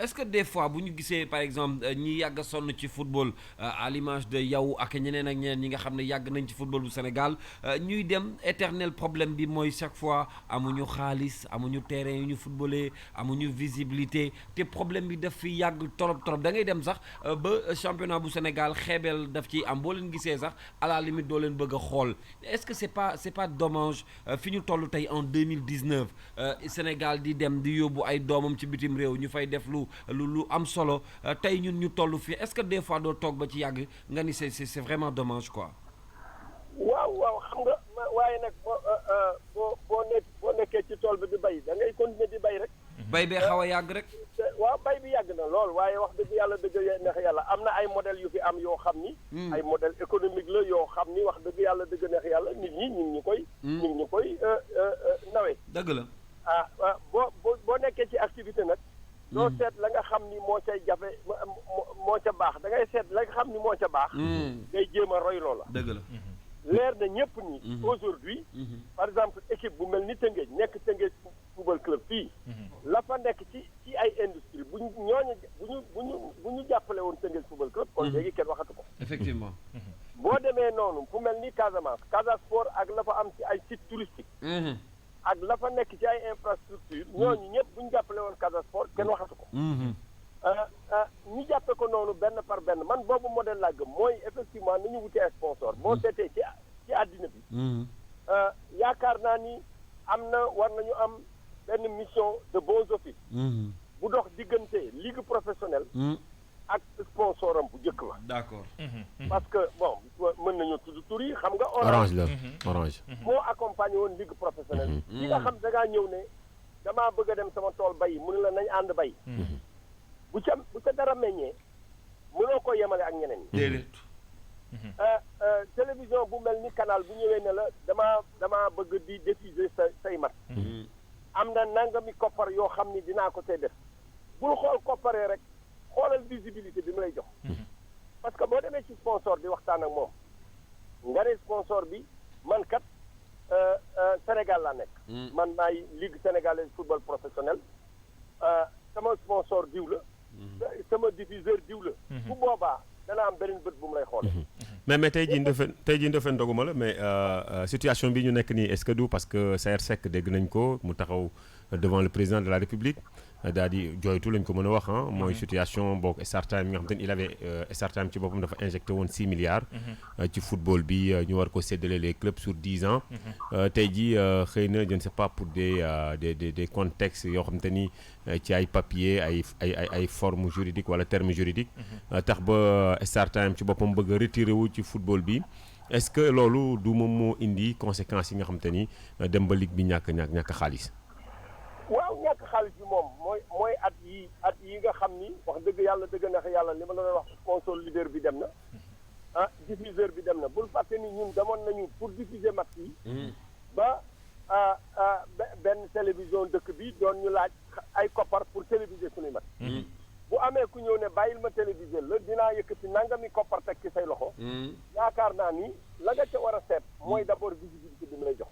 est-ce que des fois bu ñu gisee par exemple ñi yàgg a sonn ci football à l'image de yow ak ñeneen ñi nga xam ne yàgg nañ ci football bu Sénégal ñuy dem éternel problème bi mooy chaque fois amuñu xaalis amuñu terrain yu ñu footballé amuñu visibilité te problème bi daf fi yàgg trop da ngay dem sax ba championnat bu Sénégal xeebel daf ci am boo leen gisee sax à la limite doo leen bëgg a xool est-ce que c'est pas dommage fi ñu toll tey en 2019 Sénégal di dem di yóbbu ay doomam ci bitim réew ñu fay def lu am solo tey ñun ñu toll fii est-ce que des fois doo toog ba ci yàgg nga ni c'est vraiment dommage quoi. waaw xam nga waaye nag boo nekkee ci tool bi di bay da ngay continuer di bay rek. bay bee xaw a yàgg rek. waaw bay bi lool waaye wax dëgg yàlla neex yàlla am na ay modèles yu fi am yoo xam ni. ay modèle économique la yoo xam ni wax dëgg yàlla neex yàlla nit ñi ñu ngi koy nawe. dëgg la. boo nekkee ci activité nag. doo seet la nga xam ni moo cay jafe moo ca baax da ngay seet la nga xam ni moo ca baax. ngay jéem a roy loola. dëgg la. leer na ñëpp ni. aujourd'hui par exemple équipe bu mel ni Tëngéej nekk Tëngéej football club fii. la fa nekk ci ay industrie bu ñu jàppale woon Tëngéej football club. kon léegi kenn waxatu ko. effectivement. boo demee noonu fu mel ni Casamance Casa Sport ak la fa am ci ay sites touristiques. ak la fa nekk ci ay infrastructure ñooñu ñëpp bu ñu jàppale woon Casa Sport kenn waxatu ko. ñu jàppe ko noonu benn par benn man boobu modèle laa gëm mooy effectivement nañu wuti ay sponsor boo seetee ci àddina bi. yaakaar naa ni war nañu am benn mission de bons offices. bu dox diggante ligue professionnelle. ak sponsoram bu njëkk ba. d'accord. parce que bon mën nañu tudd tur yi xam nga. Orange la Orange. moo accompagné woon ligue professionnelle. yi nga xam da ngaa ñëw ne damaa bëgg a dem sama tool bay mu ne la nañ ànd bay. bu ca dara meññee mënoo ko yemale ak ñeneen ñi. déedéet. télévision bu mel ni canal bu ñëwee ne la damaa bëgg di diffuser say mat. am na nangami koppar yoo xam ni dinaa ko see def bul xool kopparee rek xoolal visibilité bi mu lay jox. parce que boo demee ci sponsor di waxtaan ak moom nga ne sponsor bi man kat Sénégal laa nekk. man maay ligue sénégalaise football professionnel sama sponsor diw la. sama diffuseur diw la. bu boobaa dana am beneen bët bu mu lay xool. mais tey jii Ndofène doguma la mais situation bi ñu nekk nii est-ce que du parce que Saër Seck dégg nañ ko mu taxaw devant le président de la République daal di jooytu lañ ko mën a wax mooy situation boog Star Time nga xam te ne il avait Star Time ci boppam dafa injecté woon 6 milliards. ci football bi ñu war ko séddale les clubs sur 10 ans. tey jii xëy na je ne sais pas pour des contextes yoo xam te ni ci ay papiers ay formes juridiques wala termes juridiques. tax ba Star Time ci boppam bëgg a retiré wu ci football bi est-ce que loolu du moom moo indi conséquences yi nga xam te ni dem ba ligue bi ñàkk xaalis. waaw ñàkk xaalis bi moom mooy at yi nga xam ni wax dëgg yàlla li ma la doon wax sponsor leader bi dem na diffuseur bi dem na bul fàtte ni ñun demoon nañu pour diffuser match yi ba benn télévision dëkk bi doon ñu laaj ay koppar pour téléviser suñuy match bu amee ku ñëw ne bàyyil ma téléviser la dinaa yëkkati nangami koppar teg ci say loxo yaakaar naa ni la nga ca war a seet mooy d'abord visibilité bi mu lay jox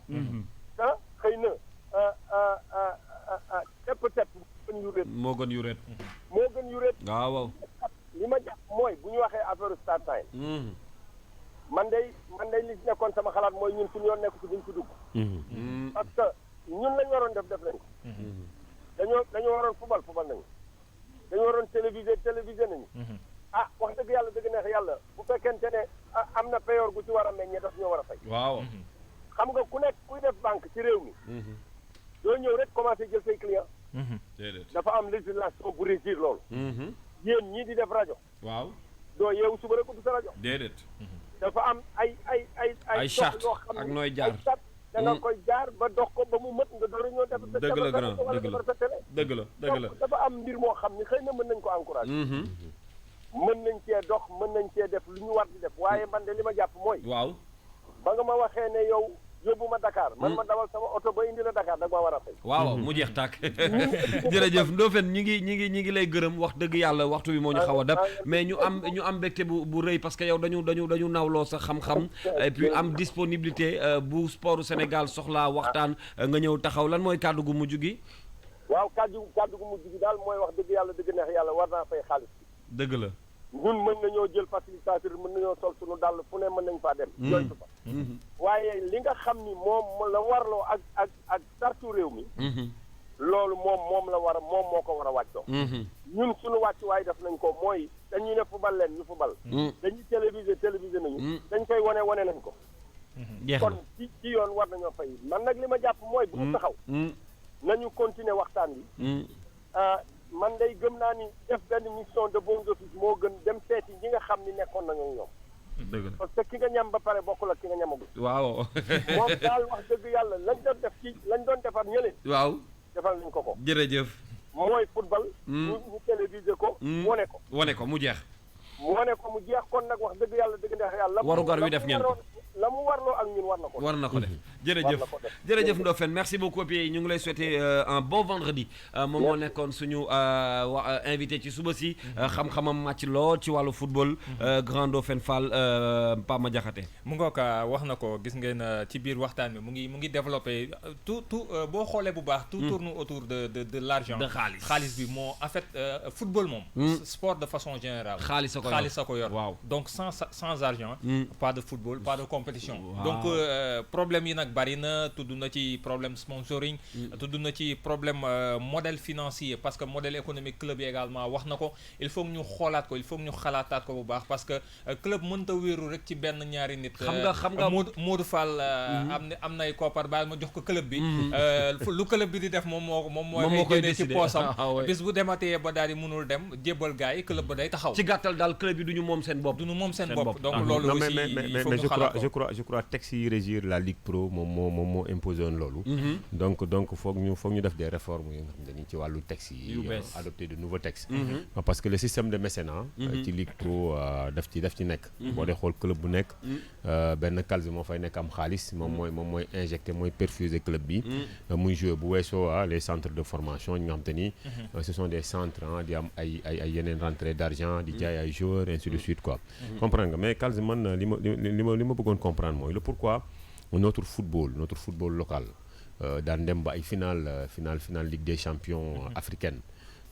te xëy na tepp moo gën yuret. waaw. li ma jàpp mooy bu ñu waxee affaire Star Time. man day li nekkoon sama xalaat mooy ñun suñu yoon nekk ci duñ ci dugg. parce que ñun lañ waroon def nañ ko. dañoo waroon fubal nañu. dañu waroon téléviser nañu. wax dëgg yàlla dëgg neex yàlla bu fekkente ne am na payoor gu ci war a meññee daf ñoo war a fay. waaw. xam nga ku nekk kuy def banque ci réew mi. doo ñëw rek commencé jël say client dafa am législation bu régir loolu. yéen ñii di def rajo. waaw. doo yeewu suba rek ubbi sa rajo. déedéet. dafa am ay charte ak nooy jaar da nga koy jaar ba dox ko ba mu mët nga door a ñëw def. dëgg la grand dëgg la dafa am mbir moo xam ni xëy na mën nañ ko encouragé. mën nañ cee dox mën nañ cee def lu ñu war di def waaye man de li ma jàpp mooy. waaw. ba nga ma waxee ne yow yóbbu ma Dakar. man ma dawal sama oto ba indi la Dakar da nga ma war a fay. waaw mu jeex tàkk. jërëjëf Ndofène ñi ngi lay gërëm wax dëgg yàlla waxtu bi moo ñu xaw a dab mais ñu am mbégte bu rëy parce que yow dañu nawloo sa xam-xam et puis am disponibilité bu sportu Sénégal soxlaa waxtaan nga ñëw taxaw lan mooy kàddu gu mujj gi. waaw kàddu gu mujj gi daal mooy wax dëgg yàlla dëgg neex yàlla war naa fay xaalis bi. dëgg la. ñun mën nañoo jël facilitateur mën nañoo sol suñu dàll fu ne mën nañ faa dem. joytu fa. waaye li nga xam ni moom la warloo ak sartu réew mi. loolu moom moo ko war a wàccoo. ñun suñu wàccuwaay def nañ ko mooy dañuy ne fubal leen ñu fubal. dañuy téléviser nañu. dañ koy wane nañ ko. kon ci yoon war nañoo fay man nag li ma jàpp mooy. bu ñu taxaw. nañu continuer waxtaan bi. man day gëm naa ni def benn mission de bons offices moo gën dem seeti ñi nga xam ni nekkoon nañu ñoom. dëgg la parce que ki nga ñam ba pare bokkul ak ki nga ñamagul. waaw. moom daal wax dëgg yàlla lañ doon defar ñële. waaw. defal nañ ko. jërëjëf. mooy football. ñu télévisé ko. wane ko mu jeex. wane ko mu jeex kon nag wax dëgg yàlla dëgg neex yàlla. warugar wi def ngeen ko la mu warloo ak ñun war na ko. war na ko def jërëjëf Ndofène merci beaucoup Piye ñu ngi lay souhaiter un bon vendredi. moom moo nekkoon suñu invité ci suba si. xam-xamam màcc lool ci wàllu football. grand Ndofène Fall Pape Madiakhaté. mu ngoog wax na ko gis ngeen ci biir waxtaan bi mu ngi développé tout boo xoolee bu baax. tout tourne autour de l'argent. de xaalis bi moo en fait football moom. sport de façon générale. xaalis a ko yor waaw donc sans argent. pas de football pas de compétition. Wow. Donc problème yi nag bari na tudd na ci problème sponsoring. tudd na ci problème modèle financier parce que modèle économique club yi également wax na ko il faut que ñu xoolaat ko il faut que ñu xalaataat ko bu baax parce que club mënta wéeru rek ci benn ñaari nit. xam nga Modou Fall am nay koppar baal ma jox ko club bi. lu club bi di def moom moo koy génnee ci poosam. bis bu dematee ba daal di mënul dem jébbal gars yi club ba day taxaw. ci gàttal daal club yi du ñu moom seen bopp. donc loolu aussi il faut ñu xalaat ko. je crois texte yi régir la Ligue Pro moom moo imposé woon loolu. donc foog ñu def des réformes yi nga xam ne ci wàllu texte yi. adopter de nouveaux textes. parce que le système de mécénat. ci Ligue Pro daf ci nekk. boo dee xool club bu nekk. benn calze moo fay nekk am xaalis moom mooy injecté mooy perfuser club bi. muy joué bu weesoo les centres de formation ñi nga xam te ni. ce sont des centres di am ay yeneen rentrée d'argent di jaay ay joueurs ainsi de suite quoi. comprendre nga mais calze man li ma bëggoon comprendre mooy le pourquoi notre football local daan dem ba ay final Ligue des champions africaine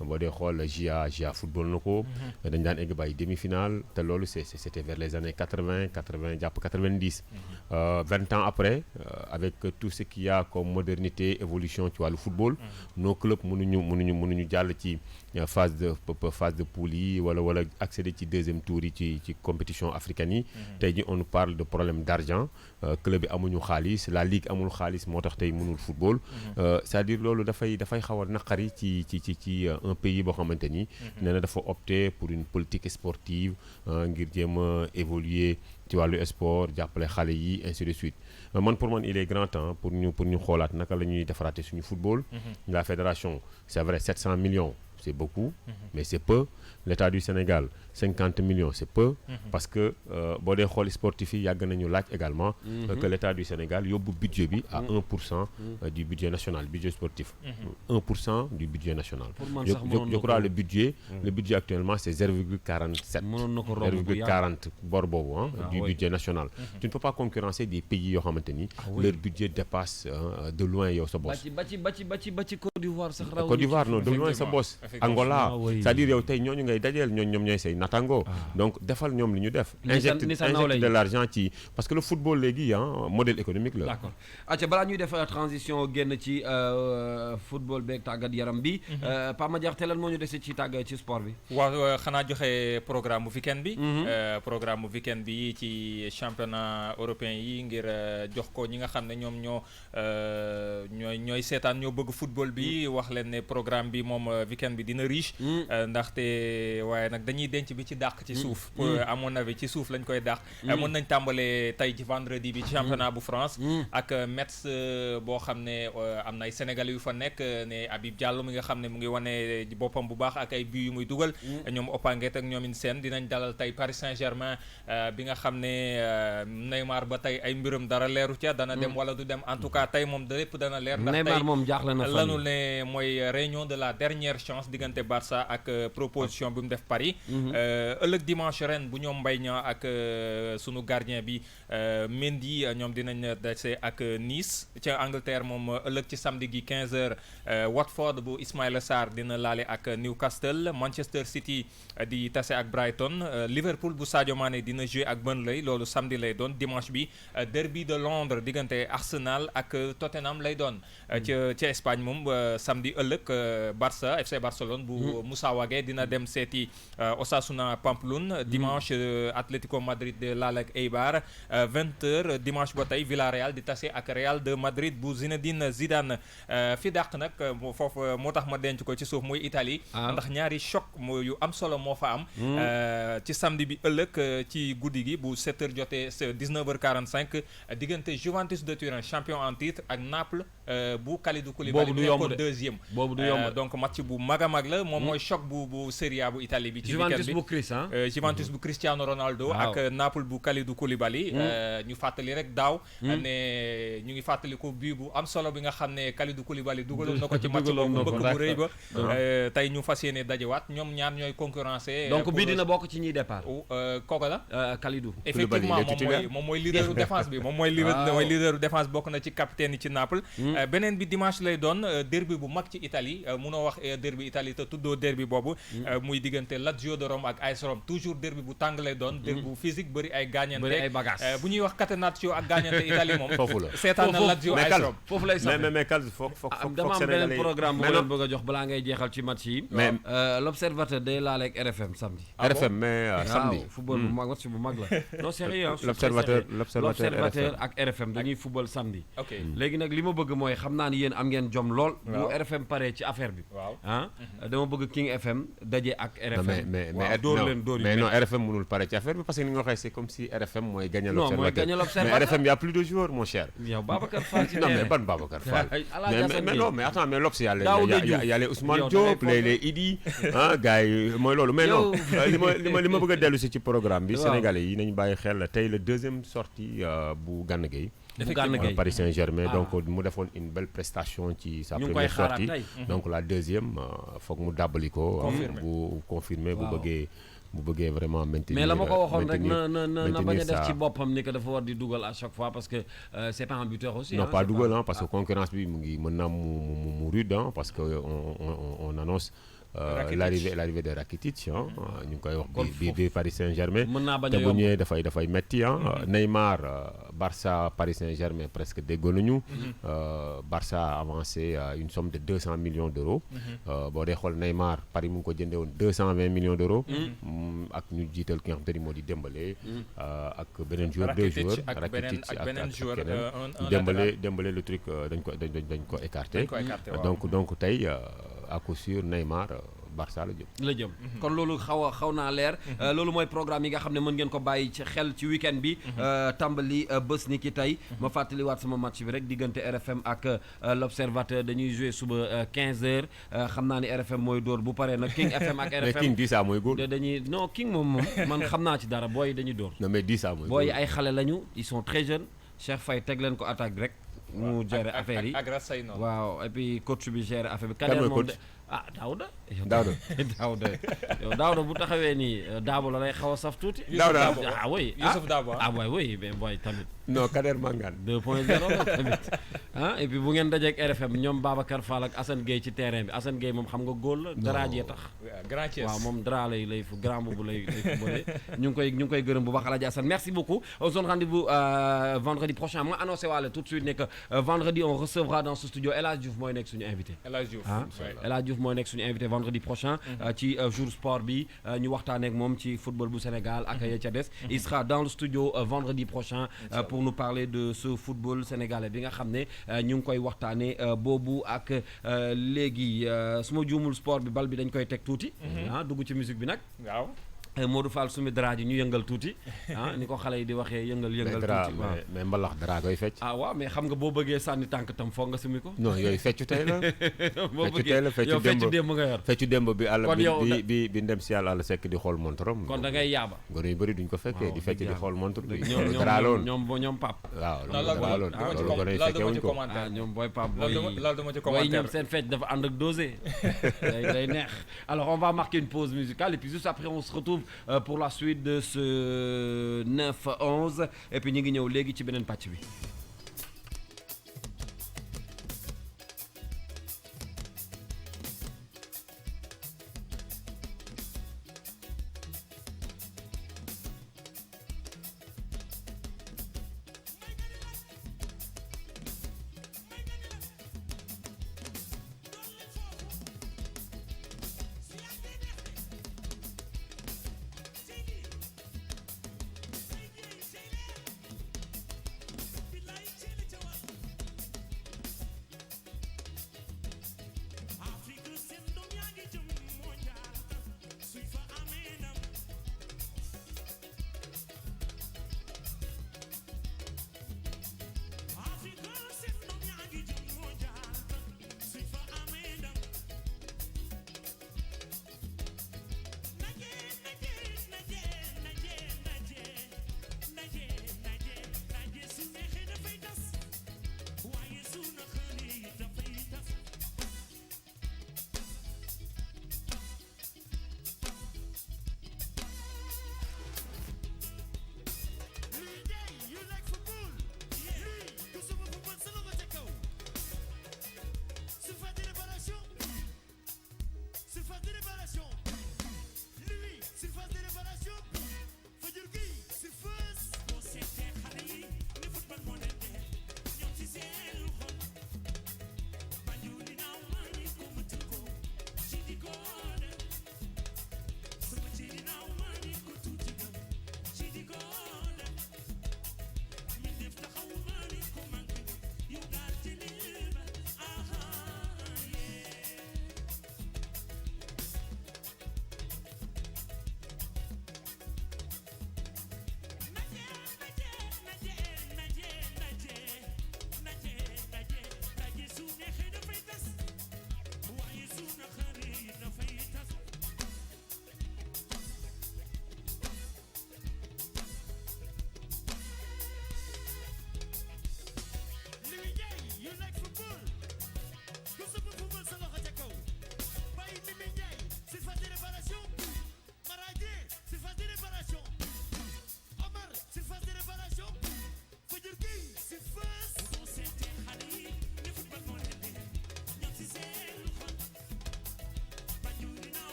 boo dee xool GIA football na ko dañ daan egg ba ay demi-finale te loolu c'était vers les années 80 jàpp 90 20 ans après avec tout ce qu'il y a comme modernité évolution ci wàllu football nos clubs mënuñu jàll ci phase de poule yi wala accéder ci deuxième tour yi ci compétition africaine yi tey ji on parle de problème d'argent club yi amuñu xaalis la ligue amul xaalis moo tax tey mënul football c'est-à-dire loolu dafay xaw a naqari ci un pays boo xamante ni nee na dafa opter pour une politique sportive ngir jéem a évoluer ci wàllu sport jàppale xale yi ainsi de suite pour man il est grand temps pour ñu xoolaat naka la ñuy defaraate suñu football. La fédération c'est vrai 700 millions c'est beaucoup mais c'est peu. L'État du Sénégal 50 millions c'est peu parce que boo dee xool sportif yi yàgg nañu laaj également que l'État du Sénégal yóbbu budget bi à 1% du budget national budget sportif 1% du budget national je crois le budget actuellement c'est 0,47 0,40 bor boobu du budget national tu ne peux pas concurrencer des pays yoo xamante ni leur budget dépasse de loin yow sa boss ba ci Côte d'Ivoire sax raw Côte d'Ivoire non de loin sa boss Angola c'est-à-dire yow tey ñooñu ngay dajeel ñoom ñooy say natango donc defal ñoom li ñu def injecte de l'argent ci parce que le football léegi modèle économique la d'accord acca balaa ñuy def transition génn ci football beeg tàggat yaram bi Pape Madiakhaté lan moo ñu dese ci sport bi waaw xanaa joxe programme bu weekend bi ci championnat européen yi ngir jox ko ñi nga xam ne ñoom ñooy seetaan ñoo bëgg football bi wax leen ne programme bi moom weekend bi dina riche ndaxte waaye nag dañuy denc bi ci dàq ci suuf à mon avis ci suuf lañ koy dàq mën nañ tàmbalee tey ci vendredi bi ci championnat bu France ak Metz boo xam ne am na ay Sénégalais yu fa nekk ne Habib Diallo mi nga xam ne mu ngi wane boppam bu baax ak ay buts yu muy dugal ñoom Opanguet ak ñoom Sène dinañ dalal tey Paris Saint-Germain bi nga xam ne Neymar ba tey ay mbirum dara leeru ca dana dem wala du dem en tout cas tey moom lépp dana leer ndax Neymar moom jaaxle na lanu ne mooy réunion de la dernière chance diggante Barça ak proposition bi mu def Paris ëllëg dimanche ren bu ñoom Mbaye Niang ak sunu gardien bi Mendy ñoom dinañ dese ak Nice ca Angleterre moom ëllëg ci samedi gi 15h Watford bu Ismaïla Sarr dina laale ak Newcastle Manchester City di tase ak Brighton Liverpool bu Sadio Mané dina jouer ak Burnley loolu samedi lay doon dimanche bi derby de Londres diggante Arsenal ak Tottenham lay doon ca Espagne moom samedi ëllëg Barça FC Barcelone bu Moussa Wagué dina dem seeti Osasuna Pamplune dimanche Atlético Madrid de laale ak Eibar 20h dimanche ba tey Villarreal di tase ak Real de Madrid bu Zinedine Zidane fi dàq nag foofu moo tax ma denc ko ci suuf muy Italie ndax ñaari choc yu am solo moo fa am ci samedi bi ëllëg ci guddi gi bu 7h jotee 19h45 diggante Juventus de Turin champion en titre ak Naples bu Kalidou Koulibaly de deuxième. boobu du yomb donc match bu mag a mag la moom mooy choc bu Serie A bu Italie bi. ci weekend bi Juventus bu Chris ah. Juventus bu Cristiano Ronaldo. ak Naples bu Kalidou Koulibaly. ñu fàttali rek daaw. ne ñu ngi fàttali ko bii bu am solo bi nga xam ne Kalidou Koulibaly dugaloon na ko ci match boobu mbëkk bu rëy ba. tey ñu fas yéene dajewaat ñoom ñaar ñooy concurrencé. donc bii dina bokk ci ñiy départ. kooku la. Kalidou. effectivement moom mooy leaderu défense bi moom mooy leaderu défense bokk na ci capitaine yi ci Naples. beneen bi dimanche lay doon derby bu mag ci Italie munoo wax derby Italie te tuddoo derby boobu. muy diggante Lazio de Rome ak AS Rome toujours derby bu tàng lay doon. derby bu physique bëri ay gaañante bëri ay bagages. bu ñuy wax catenaccio ak gaañante Italie moom. foofu la seetaan na Lazio AS Rome. foofu lay sax mais Kals foog dama am beneen programme bu leen bëgg a jox balaa ngay jeexal ci match yi. mais l'observateur day laale ak RFM samedi. RFM mais samedi. waaw football bu mag match bu mag la. non sérieux l'observateur ak RFM dañuy football samedi. ok léegi nag li ma bëgg mooy xam naa ni yéen am ngeen jom lool. bu RFM paree ci affaire bi. waaw dama bëgg King FM daje ak RFM. mais dóor leen dóor mais non RFM mënul pare ci affaire bi parce que ni nga waxee c'est comme si RFM mooy gagner l'observateur. non mooy gagner l'observateur mais RFM y a plus de joueurs mon cher. yow Babacar Fall ci non mais ban Babacar Fall. mais non mais attends mais l'Obs y a les Ousmane Diop les Idi gars yi mooy loolu mais non li ma bëgg a dellu si ci programme bi Sénégalais yi nañu bàyyi xel tey la deuxième sortie bu Gana Gueye Paris Saint-Germain donc mu defoon une belle prestation ci sa première sortie donc la deuxième foog mu dàbbali ko bu confirmer bu bëggee vraiment maintenir mais la ma ko waxoon rek na bañ a def ci boppam ni que dafa war di dugal à chaque fois parce que c'est pas un buteur aussi. non pas dugal parce que concurrence bi mu ngi mën naa mu rude parce que on annonce l'arrivée de Rakitic ñu ngi koy wax bi Paris Saint-Germain te bu ñëwee dafay metti Neymar Barça Paris Saint-Germain presque déggoo nañu Barça a avancé une somme de 200 millions d'euros boo dee xool Neymar Paris mu ngi ko jëndee woon 220 millions d'euros ak ñu jiital ki nga xam te ni moo di Dembélé ak beneen joueur deux joueurs Rakitic ak keneen Dembélé le truc dañ ko écarté donc tey à coup sûr Neymar Barça la jëm kon loolu xaw naa leer loolu mooy programme yi nga xam ne mën ngeen ko bàyyi ci xel ci week-end bi tàmbali bés ni ki tey ma fàttaliwaat sama match bi rek diggante RFM ak l'Observateur dañuy jouer suba 15h xam naa ni RFM mooy dóor bu paree nag King FM ak RFM mais King 10 mooy góor dañuy non King moom man xam naa ci dara booy dañuy dóor non mais 10 mooy booy ay xale lañu ils sont très jeunes Cheikh Faye teg leen ko attaque rek mu gérer affaire yi waaw et puis coach bi gérer affaire bi Kader moom Daouda Daouda bu taxawee nii Daabo la lay xaw a saf tuuti. Daouda oui Youssouf Dabo oui mais booy tamit. non Kader Mangane 2.0 la tamit et puis bu ngeen dajeek RFM ñoom Babacar Fall ak Assane Gueye ci terrain bi Assane Gueye moom xam nga góol la. daraajee tax. grand Thiès waaw moom dara lay fu grand boobu lay footballé ñu ngi koy gërëm bu baax Alaaji Assane merci beaucoup on se donne rendez-vous vendredi prochain ma annoncé waale tout de suite ne que vendredi on recevra dans ce studio El Hadj Diouf mooy nekk suñu invité. El Hadj Diouf mooy nekk suñu invité vendredi prochain ci jour sport bi ñu waxtaanee ak moom ci football bu Sénégal ak ya ca des il sera dans le studio vendredi prochain pour nous parler de ce football sénégalais bi nga xam ne ñu ngi koy waxtaanee boobu ak léegi su ma juumul sport bi bal bi dañ koy teg tuuti dugg ci musique bi nag waaw Modou Fall sumi dara ji ñu yëngal tuuti ni ko xale yi di waxee yëngal tuuti waaw mais mbalax dara koy fecc waaw mais xam nga boo bëggee sànni tànk tam foog nga sumi ko non yooyu feccu tey la feccu démb nga yor feccu démb bi àll bi ndem si yàlla sekk di xool montorom kon da ngay yaaba gone yu bëri duñ ko fekkee di fecc di xool montor bi ñoom pap waaw loolu gone yi fekkee wuñ ko ñoom booy pap loolu dama ci booy ñoom seen fecc dafa ànd ak dosé day neex alors on va marquer une pause musicale et puis juste après on se retrouve pour la suite de ce 9-11 et puis ñu ngi ñëw léegi ci beneen pàcc bi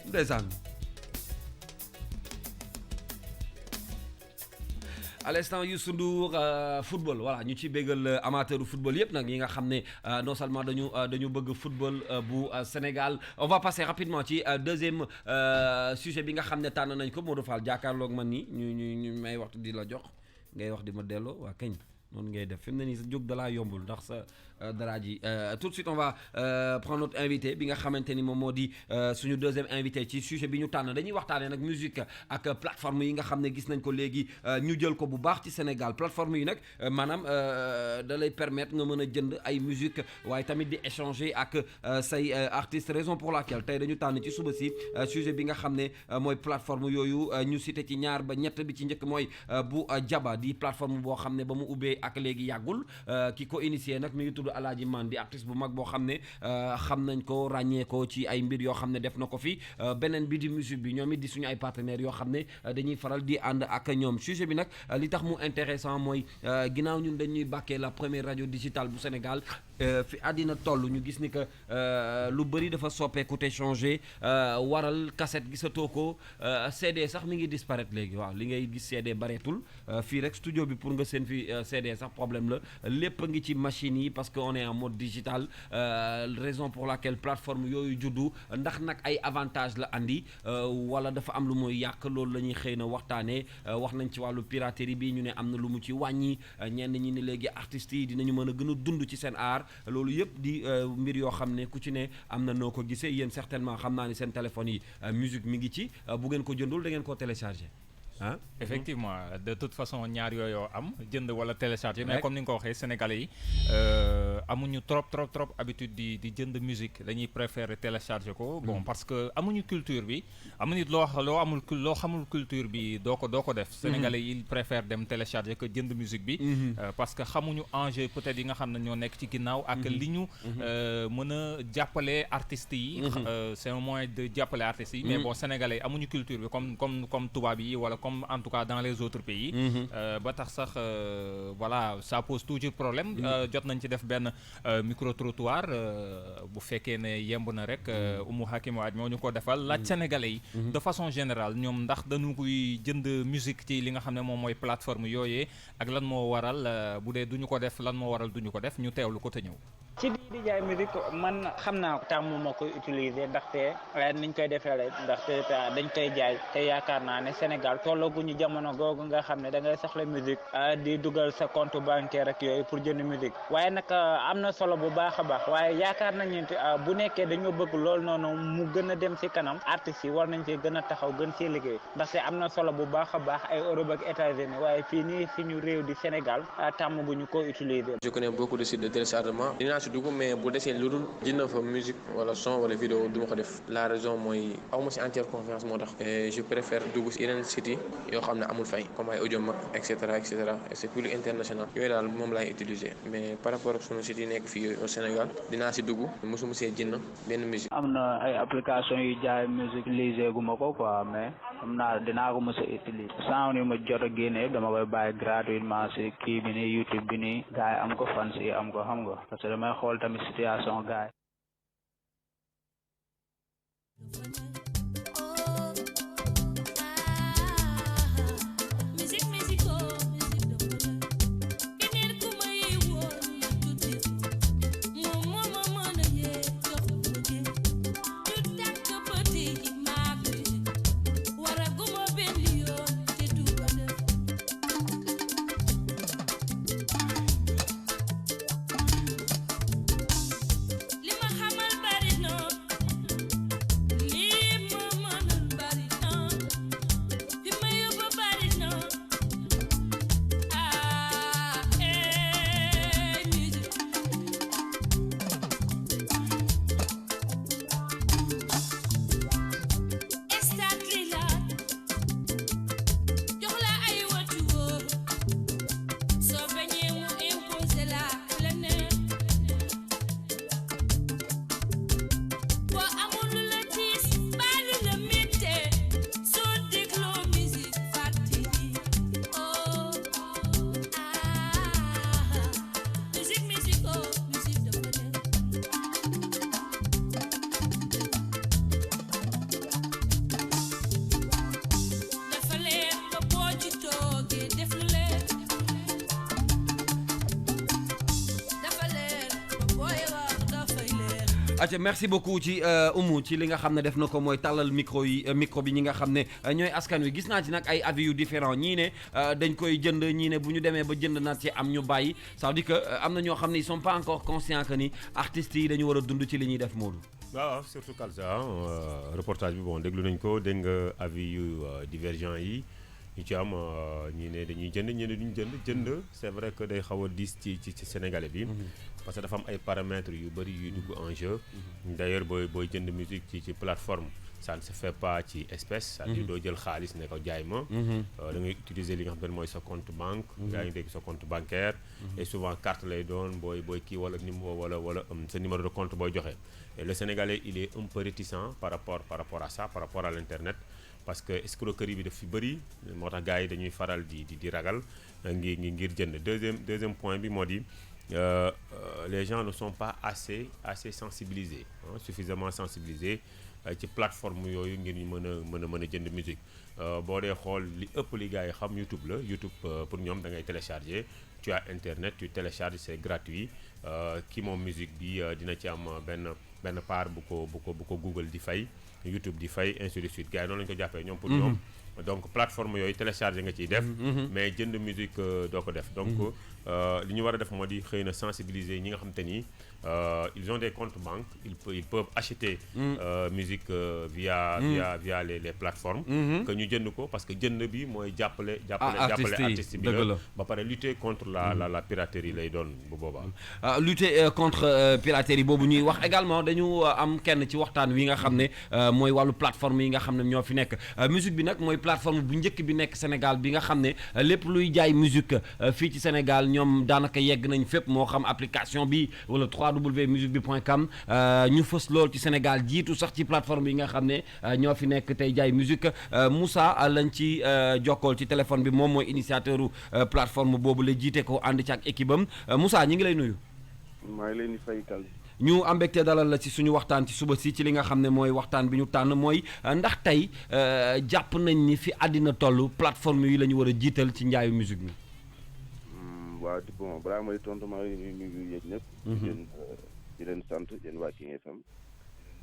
ndeysaan. À l'instant Youssou Ndour football voilà ñu ci béggal amateur football yëpp nag yi nga xam ne non seulement dañu bëgg football bu Sénégal. On va passer rapidement ci deuxième sujet bi nga xam ne tànn nañ ko Modou Fall jàkkaarloog man nii ñu may waxtu di la jox ngay wax di ma delloo waa kañ noonu ngay def fi mu ne nii sa jóg dalaa yombul ndax sa dara ji tout de suite on va prendre notre invité bi nga xamante ni moom moo di suñu deuxième invité ci sujet bi ñu tànn dañuy waxtaanee nag musique ak plateforme yi nga xam ne gis nañ ko léegi ñu jël ko bu baax ci Sénégal plateforme yi nag maanaam da lay permettre nga mën a jënd ay musique waaye tamit di échanger ak say artistes raison pour laquelle tey dañu tànn ci suba si sujet bi nga xam ne mooy plateforme yooyu ñu cité ci ñaar ba ñett bi ci njëkk mooy bu Jaba di plateforme boo xam ne ba mu ubbee ak léegi yàggul ki ko initié nag mi ngi tudd Alaaji Man di artiste bu mag boo xam ne xam nañ ko ràññee ko ci ay mbir yoo xam ne def na ko fi beneen bi di musique bi ñoom it di suñu ay partenaires yoo xam ne dañuy faral di ànd ak ñoom sujet bi nag li tax mu intéressant mooy ginnaaw ñun dañuy bàkkee la première radio digitale bu Sénégal fi àddina toll ñu gis ni que lu bëri dafa soppeeku te changé waral cassette gisatoo ko CD sax mi ngi disparaître léegi waaw li ngay gis CD bareetul fii rek studio bi pour nga seen fi CD sax problème la lépp ngi ci machine yi parce que on est en mode digital raison pour laquelle plateforme yooyu juddu ndax nag ay avantage la andi wala dafa am lu muy yàq loolu la ñuy xëy na waxtaanee wax nañ ci wàllu piraterie bi ñu ne am na lu mu ci wàññi ñenn ñi ni léegi artistes yi dinañu mën a gën a dund ci seen art loolu yëpp di mbir yoo xam ne ku ci ne am na noo ko gisee yéen certainement xam naa ni seen téléphone yi musique mi ngi ci bu ngeen ko jëndul da ngeen koo télécharger ah. effectivement de toute façon ñaar yooyu am jënd wala télécharger mais comme ni nga ko waxee sénégalais yi amuñu trop habitude di jënd musique dañuy préférer télécharger ko bon parce que amuñu culture bi amuñu loo xamul culture bi doo ko def sénégalais yi ils préfèrent dem télécharger que jënd musique bi parce que xamuñu enjeu peut-être yi nga xam ne ñoo nekk ci ginnaaw ak li ñu mën a jàppale artistes yi c'est un moyen de jàppale artistes yi mais bon sénégalais yi amuñu culture bi comme tubaab yi wala comme en tout cas dans les autres pays ba tax sax voilà ça pose toujours problème jot nañ ci def benn micro trottoir bu fekkee ne yemb na rek Oumou Hakim Waaj moo ñu ko defal laaj sénégalais yi de façon générale ñoom ndax dañu koy jënd musique ci li nga xam ne moom mooy plateforme yooyee ak lan moo waral bu dee duñu ko def lan moo waral duñu ko def ñu teewlu ko te ñëw ci di jaay musique man xam naa ko tàmm ma koy utiliser ndaxte niñ koy defee rek ndaxte dañ koy jaay te yaakaar naa ne Sénégal tollaguñu jamono googu nga xam ne da ngay soxla musique di dugal sa compte bancaire ak yooyu pour jënd musique waaye nag am na solo bu baax a baax waaye yaakaar nañu bu nekkee dañoo bëgg lool noonu mu gën a dem ci kanam artistes yi war nañ see gën a taxaw gën see liggéey ndaxte am na solo bu baax a baax ay Europe ak États-Unis waaye fii nii suñu réew di Sénégal tàmm bu ñu ko utiliser. Je connais beaucoup de sites de téléchargement dinaa si dugg mais bu desee lu dul jënd fa musique wala son wala vidéo du ma ko def la raison mooy aw ma si entière confiance moo tax je préfère dugg si yeneen sites yi yoo xam ne amul fay comme ay Audiomack et cetera et c'est plus international yooyu daal moom laay utiliser mais par rapport ak sunu sites yi nekk fii au Sénégal dinaa si dugg mosuma see jënd benn musique. am na ay application yu jaay musique utilisé gu ma ko quoi mais xam naa dinaa ko mos a utiliser sound yi ma jot a génne dama koy bàyyi gratuitement si kii bi nii YouTube bi nii gars yi am ko fans yi am ko xam nga parce que damay xool tamit situation gars yi. Lima xamal bari no aca merci beaucoup ci Oumou ci li nga xam ne def na ko mooy tàllal micro bi ñi nga xam ne ñooy askan wi gis naa ci nag ay avis yu différents ñii ne dañ koy jënd ñii ne bu ñu demee ba jënd na ci am ñu bàyyi ça veut dire que am na ñoo xam ne ils sont pas encore conscients que ni artistes yi dañu war a dund ci li ñuy def Modou. waaw surtout Kalsa reportage bi bon déglu nañ ko dégg nga avis yu divergents yi ñu ci am ñii ne dañuy jënd ñii ne duñ jënd c'est vrai que day xaw a diis ci sénégalais bi. parce que dafa am ay paramètres yu bëri yuy dugg en jeu. d'ailleurs booy jënd musique ci plateforme ça ne se fait pas ci espèce. c'est-à-dire doo jël xaalis ne ko jaay ma. da ngay utiliser li nga xam ne mooy sa compte banque. yaa ngi dégg sa compte bancaire. et souvent carte lay doon booy kii wala wala sa numéro de compte booy joxe. et le Sénégalais il est un peu réticent par rapport à ça par rapport à l'internet. parce que escroquerie bi daf fi bëri moo tax gars yi dañuy faral di ragal ngir jënd deuxième point bi moo di. Les gens ne sont pas assez sensibilisés suffisamment sensibilisés ci plateforme yooyu ngir ñu mën a jënd musique boo dee xool li ëpp li gars yi xam YouTube la YouTube pour ñoom da ngay télécharger tu as internet tu télécharges c'est gratuit ki moom musique bi dina ci am benn part bu ko Google di fay YouTube di fay ainsi de suite gars yi noonu lañu ko jàppee ñoom pour ñoom donc plateforme yooyu télécharger nga ciy def mais jënd musique doo ko def donc li ñu war a def moo di xëy na sensibiliser ñi nga xam te ni ils ont des comptes banques ils peuvent acheter musique via les plateformes que ñu jënd ko parce que jënd bi mooy jàppale artiste bi la ba pare lutter contre la piraterie lay doon bu boobaa lutter contre piraterie boobu ñuy wax également dañu am kenn ci waxtaan wi nga xam ne mooy wàllu plateforme yi nga xam ne ñoo fi nekk musique bi nag mooy plateforme bu njëkk bi nekk Sénégal bi nga xam ne lépp luy jaay musique fii ci Sénégal ñoom daanaka yegg nañ fépp moo xam application bi wala www.musicbi.com ñu fës lool ci Sénégal jiitu sax ci plateforme yi nga xam ne ñoo fi nekk tey jaay musique Moussa lañ ci jokkool ci téléphone bi moom mooy initiateur u plateforme boobu la jiite ko ànd ci ak équipe am Moussa ñi ngi lay nuyu. maa ngi leen di fay kal ñu am mbégte dalal la ci suñu waxtaan ci suba si ci li nga xam ne mooy waxtaan bi ñu tànn mooy ndax tey jàpp nañ ni fi àddina toll plateforme yi la ñu war a jiital ci njaayu musique bi. waaw bon balaa may tontu maa ngi nuyu yéen ñëpp. di leen sant yéen waa King FM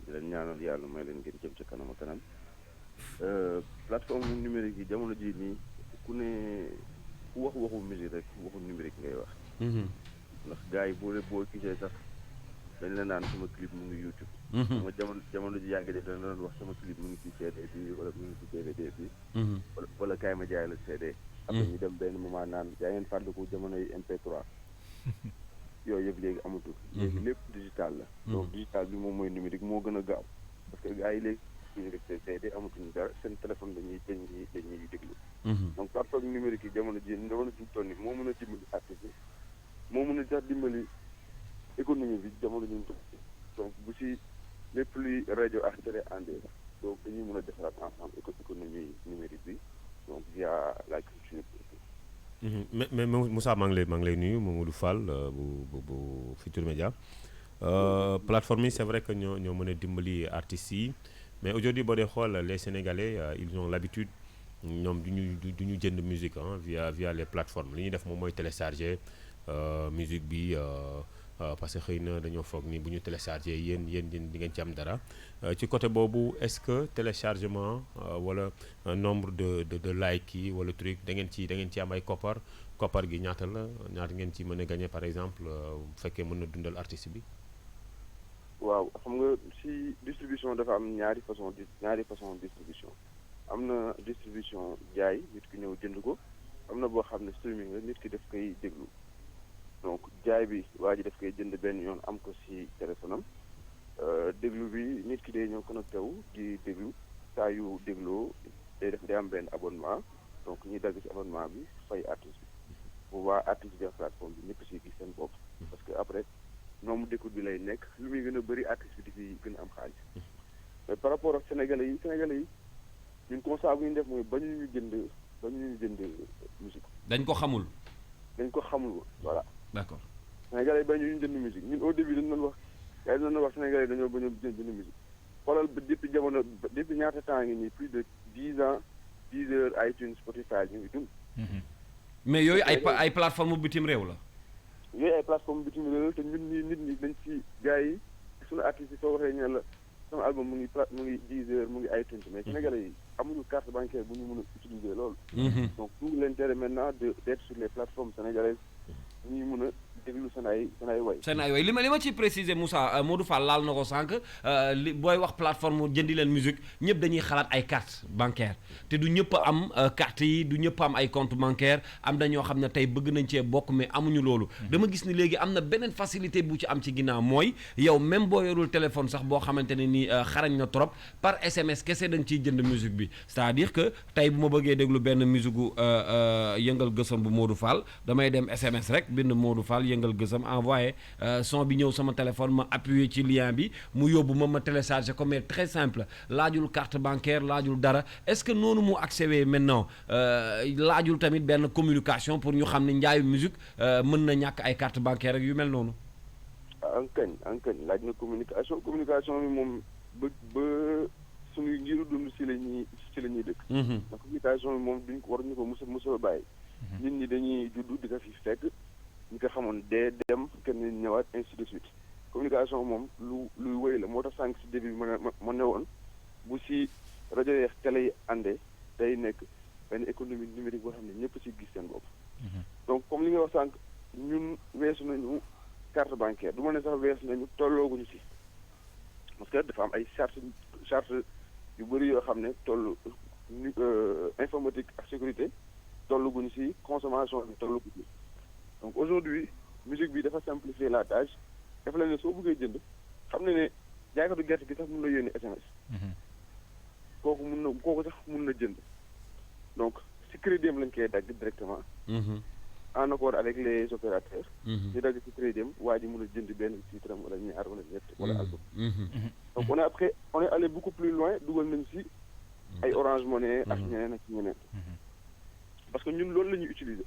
di leen ñaanal yàlla may leen ngeen jëm ca kanam a kanam plateforme numérique yi jamono ji nii ku wax waxu musique rek waxu numérique ngay wax. ndax gars yi boo gisee sax. dañ la naan sama clip mu ngi YouTube. jamono ji yàgg de dañ la doon wax sama clip mu ngi ci CD bi wala mu ngi ci DVD bi. wala kaay ma jaay la CD. après ñu dem benn moment naan yaa ngeen fàttaliku jamono yi MP3. yooyu yëpp léegi amatul. léegi lépp digital la. donc digital bi moom mooy numérique moo gën a gaaw parce que gars yi léegi ñu ngi def CD amatuñu dara seen téléphone dañuy déglu. donc plateforme numérique yi jamono ji toll nii moo mën a dimbali artiste bi moo mën a sax dimbali. économie bi jamono ñu donc bu si lépp luy rajo ak télé àndee donc dañuy mën a defaraat ensemble économie numérique bi donc via la culture. mais Moussa maa ngi lay nuyu Mamadou Fall bu Futurs Médias plateforme yi c'est vrai que ñoo mën a dimbali artistes yi mais aujourd'hui boo dee xool les Sénégalais ils ont l'habitude ñoom du ñu jënd musique via les plateformes li ñuy def moom mooy télécharger musique bi. Parce que xëy na dañoo foog ni bu ñu télécharger yéen di ngeen ci am dara ci côté boobu est-ce que téléchargement wala nombre de like yi wala truc da ngeen ci am ay koppar gi ñaata ngeen ci mën a gagner par exemple bu fekkee mën na dundal artiste bi. waaw xam nga si distribution dafa am ñaari façon distribution am na distribution jaay nit ki ñëw jënd ko am na boo xam ne streaming la nit ki daf koy déglu. donc jaay bi waa ji daf koy jënd benn yoon am ko ci téléphone am déglu bi nit ki day ñëw connecté wu di déglu saa yu dégloo day am benn abonnement donc ñuy dagg ci abonnement bi fay artiste bi bu waa artiste bi plateforme bi ñëpp ci gis seen bopp parce que après nombre d'écoute bi lay nekk lu muy gën a bëri artiste bi di fi gën a am xaalis mais par rapport ak sénégalais yi ñun constat bu ñu def mooy bañu ñu jënd musique. dañ ko xamul voilà. d'accord Sénégalais yi bañ ñu jënd musique ñun au début dañu doon wax gars yi dañu doon wax Sénégalais yi dañoo bañ a jënd musique xoolal ba depuis ñaata temps ngi nii plus de 10 ans 10 heures iTunes Spotify ñu ngi dund. mais yooyu ay plateforme bitim réew la. yooyu ay plateforme bitim réew la te ñun nit ñi dañ ci gars yi suñu artistes yi soo waxee ñu ne la sama album mu ngi Deezer mu ngi iTunes mais Sénégalais yi amuñu carte bancaire bu ñu mën a utiliser loolu. donc tout l'intérêt maintenant d'être sur les plateformes sénégalaises ñuy mën a déglu seen ay way. li ma ci préciser Moussa Modou Fall laal na ko sànq li booy wax plateforme jëndi leen musique ñëpp dañuy xalaat ay carte bancaire te du ñëpp am carte yi du ñëpp am ay compte bancaire am na ñoo xam ne tey bëgg nañ cee bokk mais amuñu loolu. dama gis ni léegi am na beneen facilité bu ci am ci ginnaaw mooy yow même boo yorul téléphone sax boo xamante ne ni xarañ na trop par SMS kese da nga ciy jënd musique bi c'est-à-dire que tey bu ma bëggee déglu benn musique gu yëngal gësam bu Modou Fall damay dem SMS rek bind Modou Fall yëngal gësam envoyé son bi ñëw sama téléphone ma appuyer ci lien bi mu yóbbu ma télécharger ko mais très simple laajul carte bancaire laajul dara est-ce que noonu mu accéder maintenant laajul tamit benn communication pour ñu xam ne njaayu musique mën na ñàkk ay carte bancaire ak yu mel noonu. ankañ laaj na communication bi moom ba suñuy njiiru dund ci la ñuy dëkk. ndax communication bi moom duñ ko war ñu ko musa bàyyi. nit ñi dañuy juddu di ko fi fekk. ñi ko xamoon dee dem kenn ñëwaat ainsi de suite communication moom luy wéy la moo tax sànq si début bi ma ne woon bu si rajo yeex télé yi àndee day nekk benn économie numérique boo xam ne ñëpp si gis seen bopp. donc comme li nga wax sànq ñun weesu nañu carte bancaire du ma ne sax weesu nañu tollooguñu si parce que dafa am ay charte yu bëri yoo xam ne informatique ak sécurité tollaguñu si consommation bi tollaguñu si. donc aujourd'hui musique bi dafa simplifier la tâche dafa la ne soo bëggee jënd xam ne jaaykatu gerte gi sax mën na yónni SMS. kooku sax mën na jënd donc si crédit am lañ koy dagg directement. en accord avec les opérateurs. ñu dagg si crédit am waa ji mën a jënd benn titre am wala ñaar wala ñett wala album. donc on est allé beaucoup plus loin dugal nañ si ay Orange Money ak ñeneen ak ñeneen. parce que ñun loolu la ñuy utiliser.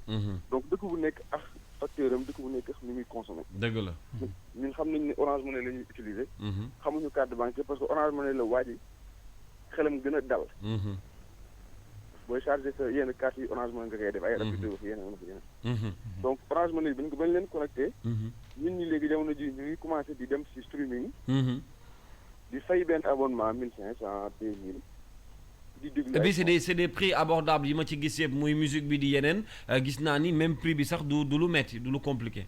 donc dëkk bu nekk ak facteur am dëkk bu nekk ak ni muy consommer. dëgg la. ñun xam nañ ne Orange Money la ñuy utiliser. xamuñu carte bancaire parce que Orange Money la waa ji xelam gën a dal. booy chargé sa yenn carte yi Orange Money nga koy def ay rapide wax yeneen. donc Orange Money bi bañ leen connecté. ñun ñi léegi jamono ji ñu ngi commencé di dem si streaming. di fay benn abonnement 1500 2000. et puis c'est des prix abordables yi ma ci gis yëpp muy musique bi di yeneen gis naa ni même prix bi sax du lu metti du lu compliqué.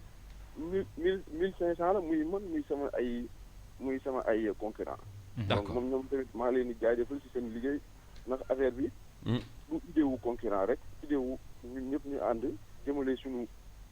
1500 la muy man muy sama ay concurrent. d'accord donc ñoom tamit maa leen di jaajëfal ci seen liggéey ndax affaire bi. du idée wu concurrent rek idée wu ñun ñëpp ñu ànd jëmale suñu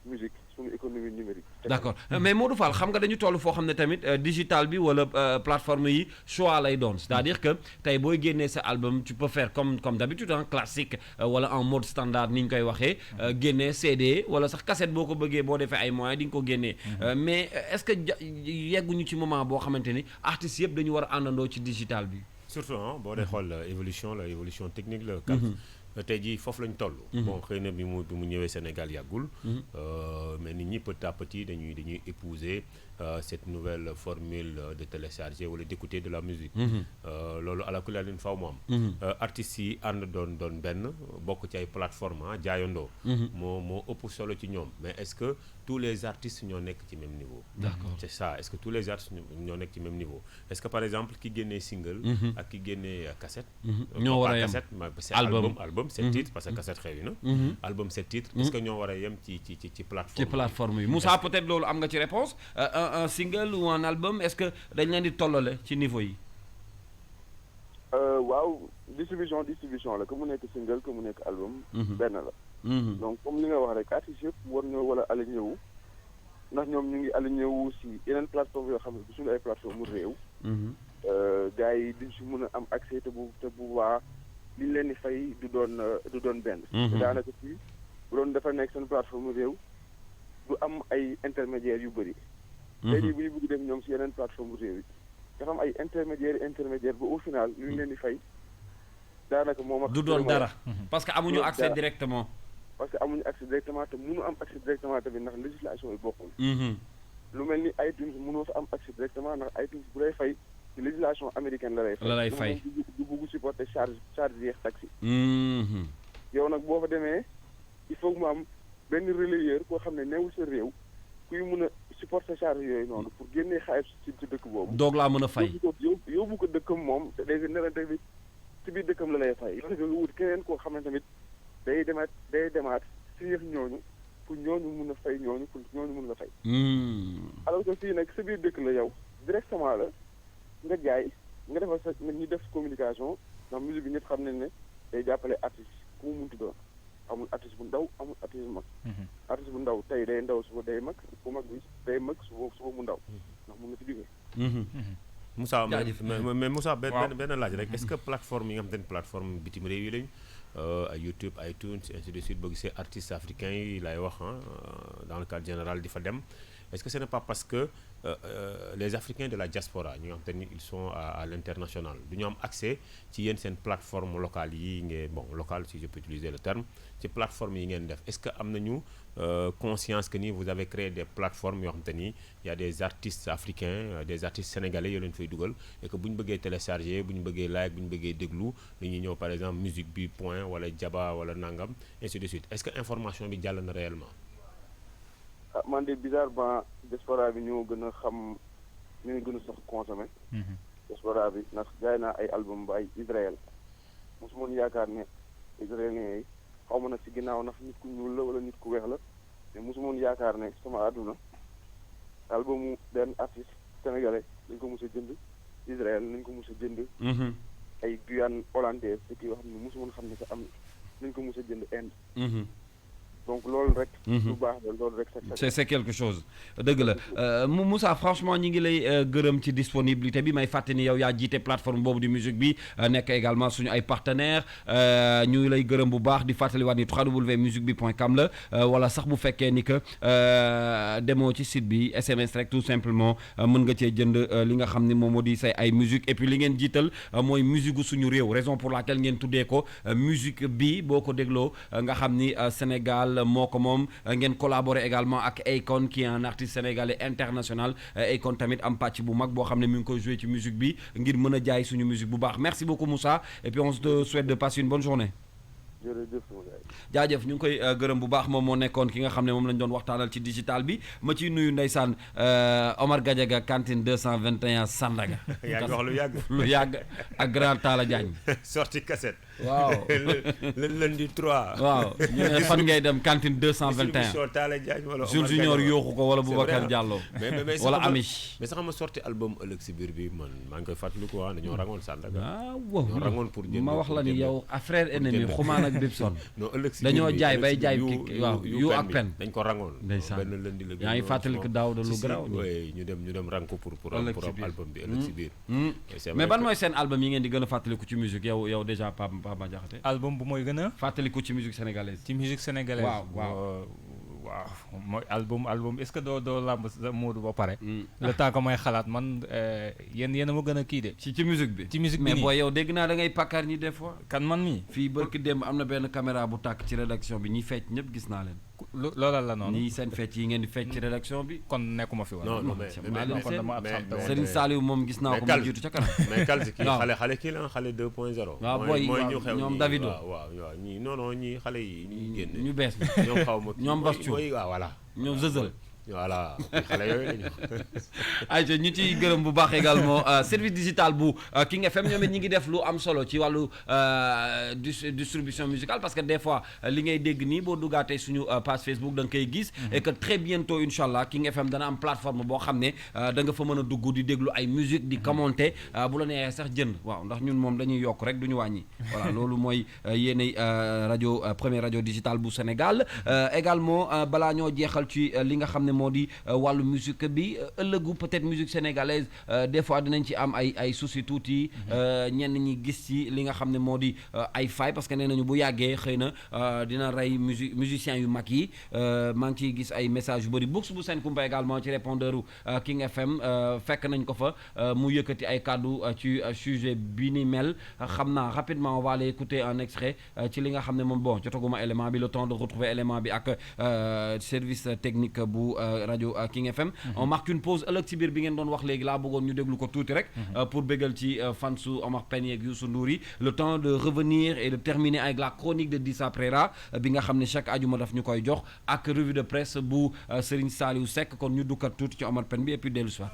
musique suñu économie numérique. d'accord mais Modou Fall xam nga dañu toll foo xam ne tamit digital bi wala plateforme yi choix lay doon c'est-à-dire que tey booy génnee sa album tu peux faire comme d'habitude classique wala en mode standard ni ñu koy waxee génnee CD wala sax cassette boo ko bëggee boo defee ay moyens di nga ko génnee mais est-ce que yegguñu ci moment boo xamante ni artistes yëpp dañu war a àndandoo ci digital bi. surtout boo dee xool évolution technique la. tey jii foofu lañ toll. bon xëy na bi mu ñëwee Sénégal yàggul. mais nit ñi petit à petit dañuy épouser cette nouvelle formule de télécharger wala d'écouter de la musique. loolu ala kulli leen faaw mu am. artistes yi ànd doon benn bokk ci ay plateformes jaayandoo. moo ëpp solo ci ñoom mais est-ce que tous les artistes ñoo nekk ci même niveau. d'accord c'est ça est-ce que tous les artistes ñoo nekk ci même niveau est-ce que par exemple ki génnee single. ak ki génnee cassette. ñoo war a yem c'est album 7 titres parce que cassette xewi na. album 7 titres est-ce que ñoo war a yem ci plateforme. ci plateforme yi Moussa peut-être loolu am nga ci réponse un single ou un album est-ce que dañ leen di tollale ci niveau yi. waaw distribution la que mu nekk single que mu nekk album. benn la. donc comme li nga wax rek artistes yëpp war ñoo wala aligné wu ndax ñoom ñu ngi aligné wu si yeneen plateforme yoo xam ne du suñu ay plateforme réew. gars yi duñ si mën a am accès te bu waa li ñu leen di fay du doon benn. daanaka fii bu doon dafa nekk seen plateforme réew du am ay intermédiaires yu bëri. tey jii bu ñu bëgg dem ñoom si yeneen plateforme réew yi dafa am ay intermédiaire ba au final li ñu leen di fay daanaka moom ak. du doon dara parce que amuñu accès directement. parce que amuñu accès directement te mënu am accès directement tamit ndax législation yi bokkul. lu mel ni iTunes mënoo fa am accès directement ndax iTunes bu lay fay ci législation américaine la lay fay. du bugg supporter charge yeex taxi. yow nag boo fa demee il faut que mu am benn relayeur koo xam ne newul sa réew kuy mun a supporter charge yooyu noonu pour génnee xaalis ci dëkk boobu. doog laa mën a fay yóbbu ko dëkkam moom te day nerante bi ci biir dëkkam la lay fay yow nga wut keneen koo xam ne tamit day demaat si yëf ñooñu pour ñooñu mun a fay ñooñu pour ñooñu mun a fay. alors que fii nag sa biir dëkk la yow directement la nga jaay nga defal sa ñu def communication ndax musique bi ñëpp xam nañ ne day jàppale artiste ku mu munti doon amul artiste bu ndaw amul artiste bu mag. artiste bu ndaw tey day ndaw suba day mag bu mag bi day mag suba mu ndaw ndax mun na ci jógee. Moussa mais Moussa benn laaj rek est-ce que plateforme yi nga xam te ne plateforme bitim réew yi lañ ay YouTube iTunes ainsi de suite boo gisee artistes africains yi lay wax dans le cadre général di fa dem est-ce que ce n'est pas parce que les Africains de la diaspora ñi nga xam te ni ils sont à l'international du ñu am accès ci yéen seen plateforme locale yi ngeen locale si je peux utiliser le terme ci plateforme yi ngeen def est-ce que am nañu conscience que ni vous avez créé des plateformes yoo xam te ni y a des artistes africains des artistes sénégalais yoo leen fay dugal et que bu ñu bëggee télécharger bu ñu bëggee like bu ñu bëggee déglu dañuy ñëw par exemple musique bi point wala jaba wala nangam ainsi de suite est-ce que information bi jàll na réellement. man de bizarrement diaspora bi ñoo gën a xam ñoo gën a sax consommé. diaspora bi ndax jaay naa ay album ba ay Israël mosuma woon yaakaar ne israéliens yi xaw ma nag si ginnaaw ndax nit ku ñuul la wala nit ku weex la mais mosuma woon yaakaar ne sama àdduna albumu benn artiste sénégalais dañ ko mos a jënd Israël nañ ko mos a jënd. ay Guyane hollandaise te kii yoo xam ne mosuma woon xam ne sax am nañ ko mos a jënd Inde. donc loolu rek. lu baax la loolu rek c'est quelque chose dëgg la Moussa franchement ñi ngi lay gërëm ci disponibilité bi may fàtte ni yow yaa jiite plateforme boobu di musique bi nekk également suñu ay partenaires ñu ngi lay gërëm bu baax di fàttaliwaat ni www.musicbi.com la wala sax bu fekkee ni que demoo ci site bi SMS rek tout simplement mën nga cee jënd li nga xam ni moom moo di say ay musique et puis li ngeen jiital mooy musique gu suñu réew raison pour laquelle ngeen tuddee ko musique bi boo ko dégloo nga xam ni Sénégal moo ko moom ngeen collaborer également ak Akon qui est un artiste sénégalais international Akon tamit am pàcc bu mag boo xam ne mi ngi koy jouer ci musique bi ngir mën a jaay suñu musique bu baax merci beaucoup Moussa et puis on te souhaite de passer une bonne journée. jaajëf ñu ngi koy gërëm bu baax moom moo nekkoon ki nga xam ne moom lañ doon waxtaanal ci digital bi ma ciy nuyu ndeysaan Omar Gadiaga cantine 221 Sandaga. yaa ngi wax lu yàgg. lu yàgg ak grand Talla Diagne. sorti cassette. waaw le lundi 3. waaw ñu ne fan ngay dem cantine 221. Talla Diagne wala Jules Junior yooxu ko wala Boubacar Diallo. mais wala Amish. mais sax ma sorti album ëllëg si biir bi man maa ngi koy fàttaliku dañoo rangoon Sandaga. waaw dañoo rangoon pour jënd ma wax la ni yow frère ennemi xumaan ak Bibson. dañoo jaay bay jaay kii waaw yu ak pen dañ ko rangoon. ndeysaan benn lundi la. yaa ngi fàttaliku daaw de lu garaaw. ñu dem rang ko pour album bi ëllëg si biir. mais ban mooy seen album yi ngeen di gën a fàttaliku ci musique yow déjà Papa Diakhaté. album bu mooy gën a. fàttaliku ci musique sénégalaise. ci musique sénégalaise. waaw mooy album est-ce que doo làmb sa Modou ba pare. le temps que may xalaat man yéen a ma gën a kii de. ci musique bi. ci musique bi mais nii booy yow dégg naa da ngay pàkkaar ñi des fois. kan man mii. fii barki démb am na benn caméra bu tàkk ci rédaction bi ñi fecc ñëpp gis naa leen. loolal la noonu. ñii seen fecc yi ngeen di fecc ci rédaction bi. kon nekkuma fi woon. non mais kon dama absenté woon. Serigne Saliou moom gis naa ko mu jiitu ca kanam. mais Kalsi kii xale kii la xale 2.0. waaw booy mooy ñu xew ñoom Davido. waaw ñii non ñii xale yi ñuy génne. ñu bees ñoom xaw ma ñoom Bas Thioub waaw voilà. ñoom Zëzël. voilà xale yooyu lañu. ayca ñu ciy gërëm bu baax également service digital bu King FM ñoom it ñi ngi def lu am solo ci wàllu distribution musicale parce que des fois li ngay dégg nii boo duggaatee suñu page Facebook da nga koy gis. et que très bientôt incha allah King FM dana am plateforme boo xam ne da nga fa mën a dugg di déglu ay musique di commenter bu la neexee sax jënd waaw ndax ñun moom dañuy yokk rek du ñu wàññi. voilà loolu mooy yéenay rajo première rajo digitale bu Sénégal également balaa ñoo jeexal ci li nga xam ne moo di wàllu musique bi ëllëgu peut-être musique sénégalaise des fois dinañ ci am ay soucis tuuti ñenn ñi gis ci li nga xam ne moo di ay failles parce que nee nañu bu yàggee xëy na dina rey musiciens yu mag yi maa ngi ciy gis ay messages yu bëri books bu seen kumpa également ci répondeur King FM fekk nañ ko fa mu yëkkati ay kàddu ci sujet bi ni mel xam naa rapidement on va aller écouter un extrait ci li nga xam ne moom bon jotaguma élément bi le temps de retrouver élément bi ak service technique bu rajo King FM. On marque une pause ëllëg ci biir bi ngeen doon wax léegi laa bëggoon ñu déglu ko tuuti rek. Pour bégal ci fansu Omar Pène yeeg Youssou Ndour yi le temps de revenir et de terminer avec la chronique de Dissa Préra bi nga xam ne chaque ajuma daf ñu koy jox ak revue de presse bu Serigne Saliou Seck kon ñu dukkat tuuti ci Omar Pène bi et puis dellu soit.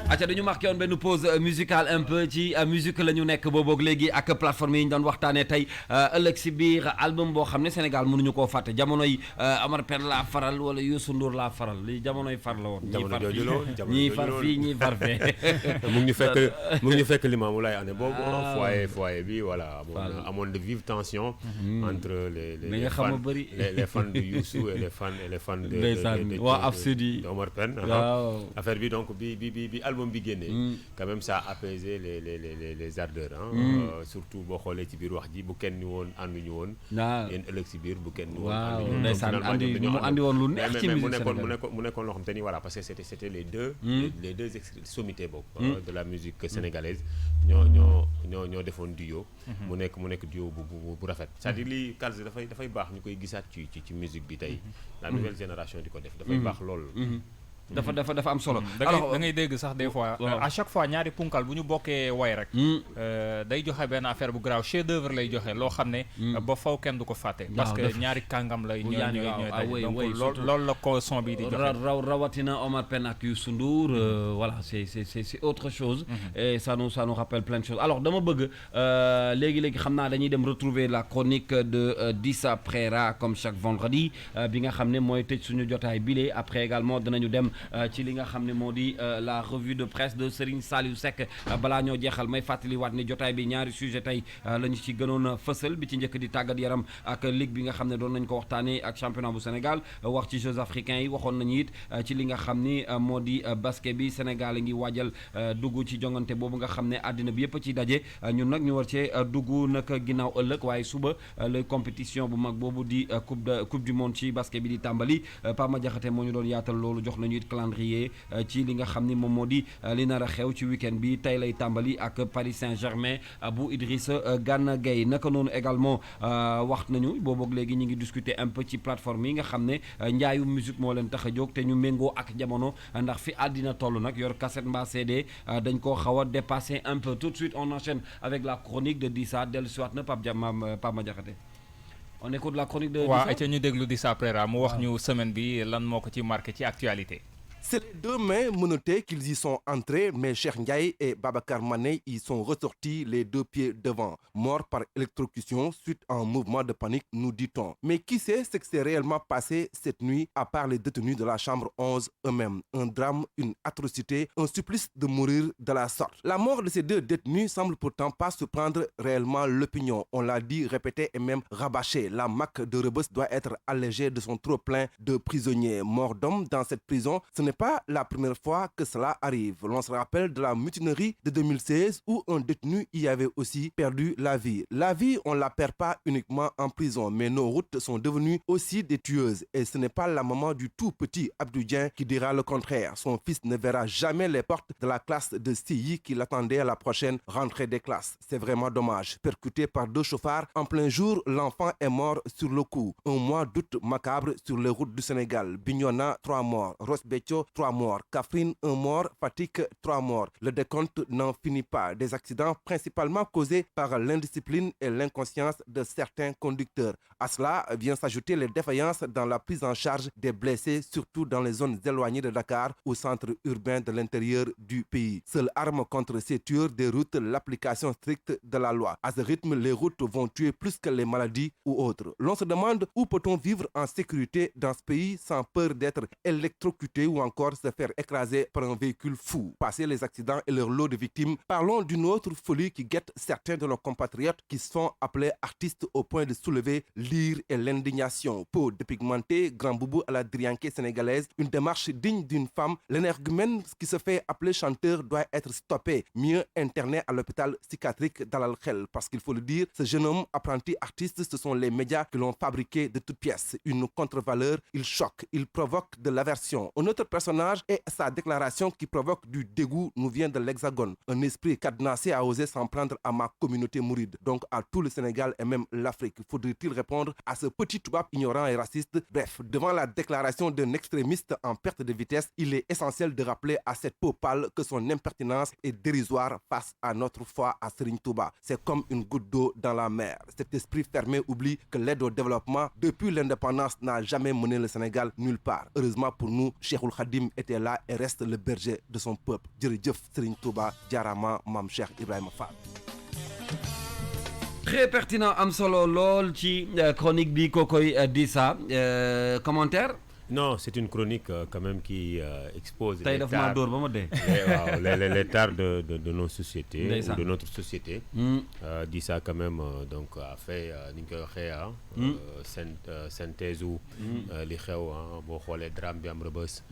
acca dañu marqué woon benn pause musicale un peu ci musique la ñu nekk booboog léegi ak plateforme yi ñu doon waxtaanee tey ëllëg si biir album boo xam ne Sénégal mënuñu koo fàtte jamonoy Omar Pène laa faral wala Youssou Ndour laa faral li jamonoy far la woon. ñii far fii ñii far fee. mu ngi ñu fekk Limamou Laye année boobu. foyer bi voilà. amoon de vives tensions. entre les fans de Youssou et les fans de waa Afsud yi Omar Pène. affaire bi donc bi album bi génnee quand même ça a apaisé les ardeurs surtout boo xoolee ci biir wax ji bu kenn ni woon ànduñu woon yéen ëllëg si biir bu kenn ni woon ànduñu woon ndeysaan mu andi woon lu neex ci musique mu nekkoon loo xam te ni voilà parce que c'était les deux sommités boobu de la musique sénégalaise ñoo defoon duo mu nekk duo bu rafet c'est-à-dire lii Kals dafay baax ñu koy gisaat ci musique bi tey la nouvelle génération di ko def dafay baax lool dafa am solo. da ngay dégg sax des fois à chaque fois ñaari punkal bu ñu bokkee way rek day joxe benn affaire bu grave chef d'œuvre lay joxe loo xam ne ba faw kenn du ko fàtte parce que ñaari kàngam lay ñooy daj donc loolu la ko son bi di joxe rawatina Omar Pène ak Youssou Ndour voilà c'est autre chose et ça nous rappelle plein de choses alors dama bëgg léegi xam naa dañuy dem retrouver la chronique de Dissa Préra comme chaque vendredi bi nga xam ne mooy tëj suñu jotaay bile après également dinañu dem ci li nga xam ne moo di la revue de presse de Serigne Saliou Seck balaa ñoo jeexal may fàttaliwaat ni jotaay bi ñaari sujet tey la ñu ci gënoon a fësal bi ci njëkk di tàggat yaram ak ligue bi nga xam ne doon nañ ko waxtaanee ak championnat bu Sénégal wax ci Jeux africains yi waxoon nañu it ci li nga xam ni moo di basket bi Sénégal ngi waajal dugg ci jongante boobu nga xam ne àddina bi yëpp ci daje ñun nag ñu war cee dugg nag ginnaaw ëllëg waaye suba lay compétition bu mag boobu di coupe du monde ci basket bi di tàmbali Pama Diakhaté moo ñu doon yaatal loolu jox nañu calendrier ci li nga xam ni moom moo di li nar a xew ci week-end bi tey lay tàmbali ak Paris Saint-Germain bu Idrissa Gana Gueye naka noonu également wax nañu booboog léegi ñu ngi discuter un peu ci plateforme yi nga xam ne njaayu musique moo leen tax a jóg te ñu méngoo ak jamono ndax fi àddina toll nag yor cassette mbaa CD dañ koo xaw a dépasser un peu tout de suite on enchaîne avec la chronique de Dissa dellu siwaat na Pape Diakhaté on écoute la chronique de Dissa waaw ca ñu déglu Dissa Préra mu wax ñu semaine bi lan moo ko ci marqué ci actualité. C'est les deux mains menottées qu'ils y sont entrés, mais Cheikh Ndiaye et Babacar Mané y sont ressortis les deux pieds devant, morts par électrocution suite à un mouvement de panique, nous dit-on. Mais qui sait ce qui s'est réellement passé cette nuit, à part les détenus de la chambre 11 eux-mêmes? Un drame, une atrocité, un supplice de mourir de la sorte. La mort de ces deux détenus semble pourtant pas surprendre réellement l'opinion. On l'a dit, répété et même rabâché. La MAC de Rebeuss doit être allégée de son trop-plein de prisonniers. Morts d'hommes dans cette prison, ce n'est pas la première fois que cela arrive. L'on se rappelle de la mutinerie de 2016 où un détenu y avait aussi perdu la vie. La vie, on ne la perd pas uniquement en prison, mais nos routes sont devenues aussi des tueuses. Et ce n'est pas la maman du tout petit Abdou Dieng qui dira le contraire. Son fils ne verra jamais les portes de la classe de CI qui l'attendait à la prochaine rentrée des classes. C'est vraiment dommage. Percuté par deux chauffards, en plein jour, l'enfant est mort sur le coup. Un mois d'août macabre sur les routes du Sénégal. Bignona, 3 morts. Ross Béthio, Ziguinchor, 3 morts. Kaffrine, 1 mort. Fatick, 3 morts. Le décompte n'en finit pas. Des accidents principalement causés par l'indiscipline et l'inconscience de certains conducteurs. À cela vient s'ajouter les défaillances dans la prise en charge des blessés, surtout dans les zones éloignées de Dakar ou centres urbains de l'intérieur du pays. Seule arme contre ces tueurs des routes, l'application stricte de la loi. À ce rythme, les routes vont tuer plus que les maladies ou autres. L'on se demande où peut-on vivre en sécurité dans ce pays sans peur d'être électrocuté ou encore se faire écraser par un véhicule fou. Passer les accidents et leur lot de victimes, parlons d'une autre folie qui guette certains de nos compatriotes qui sont appelés artistes au point de soulever l'ire et l'indignation. Peau dépigmentée, grand boubou à la drianké sénégalaise, une démarche digne d'une femme. L'énergumène qui se fait appeler chanteur doit être stoppé, mieux interné à l'hôpital psychiatrique d'Al Khel, parce qu'il faut le dire, ce jeune homme apprenti artiste, ce sont les médias qui l'ont fabriqué de toutes pièces. Une contre-valeur, il choque, il provoque de l'aversion. Un autre personnage et sa déclaration qui provoque du dégoût nous vient de l'Hexagone. Un esprit cadenassé a osé s'en prendre à ma communauté mouride, donc à tout le Sénégal et même l'Afrique. Faudrait-il répondre à ce petit toubab ignorant et raciste? Bref, devant la déclaration d'un extrémiste en perte de vitesse, il est essentiel de rappeler à cette peau pâle que son impertinence est dérisoire face à notre foi à Serigne Touba. C'est comme une goutte d'eau dans la mer. Cet esprit fermé oublie que l'aide au développement, depuis l'indépendance, n'a jamais mené le Sénégal nulle part. Heureusement pour nous, Cheikhoul Khadim était là et reste le berger de son peuple. Jërëjëf Serigne Touba, jaarama Mame Cheikh Ibrahima Fall. Très pertinent, am solo lool ci chronique bi kokoy Dissa. Commentaire? Non, c'est une chronique quand même qui expose les tares de nos sociétés, ou de notre société. Dissa quand même donc a fait ni ñu koy waxee synthèse u li xew boo xoolee drame bi am Rebeuss,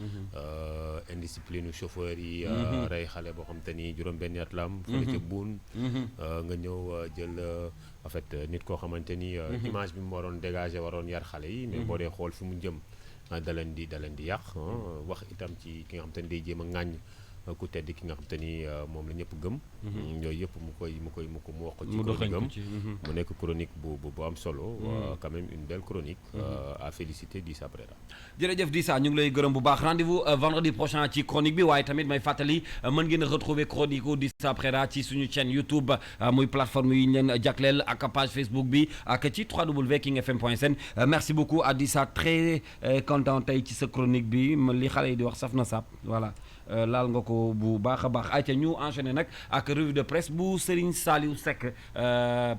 indiscipline u chauffeur yi, rey xale boo xam te ni juróom-benn at la am fële ca Boune, nga ñëw jël en fait nit koo xamante ni image bi mu waroon dégager waroon yar xale yi, mais boo dee xool fi mu jëm da leen di yàq. wax itam ci ki nga xam te ni day jéem a ŋàññ ku tedd ki nga xam te ni moom la ñëpp gëm. yooyu yëpp mu wax ko ci chronique-am mu nekk chronique bu am solo. quand même une belle chronique. à féliciter Dissa Préra. jërëjëf Dissa ñu ngi lay gërëm bu baax rendez-vous vendredi prochain ci chronique bi waaye tamit may fàttali mën ngeen a retrouver chronique u Dissa Préra ci suñu chaîne YouTube muy plateforme yi ñu leen jagleel ak page Facebook bi ak ci www.kingfm.sn. merci beaucoup à Dissa, très content tey ci sa chronique bi li xale yi di wax saf na sap voilà. laal nga ko bu baax a baax ayca ñu enchaîné nag ak revue de presse bu Serigne Saliou Seck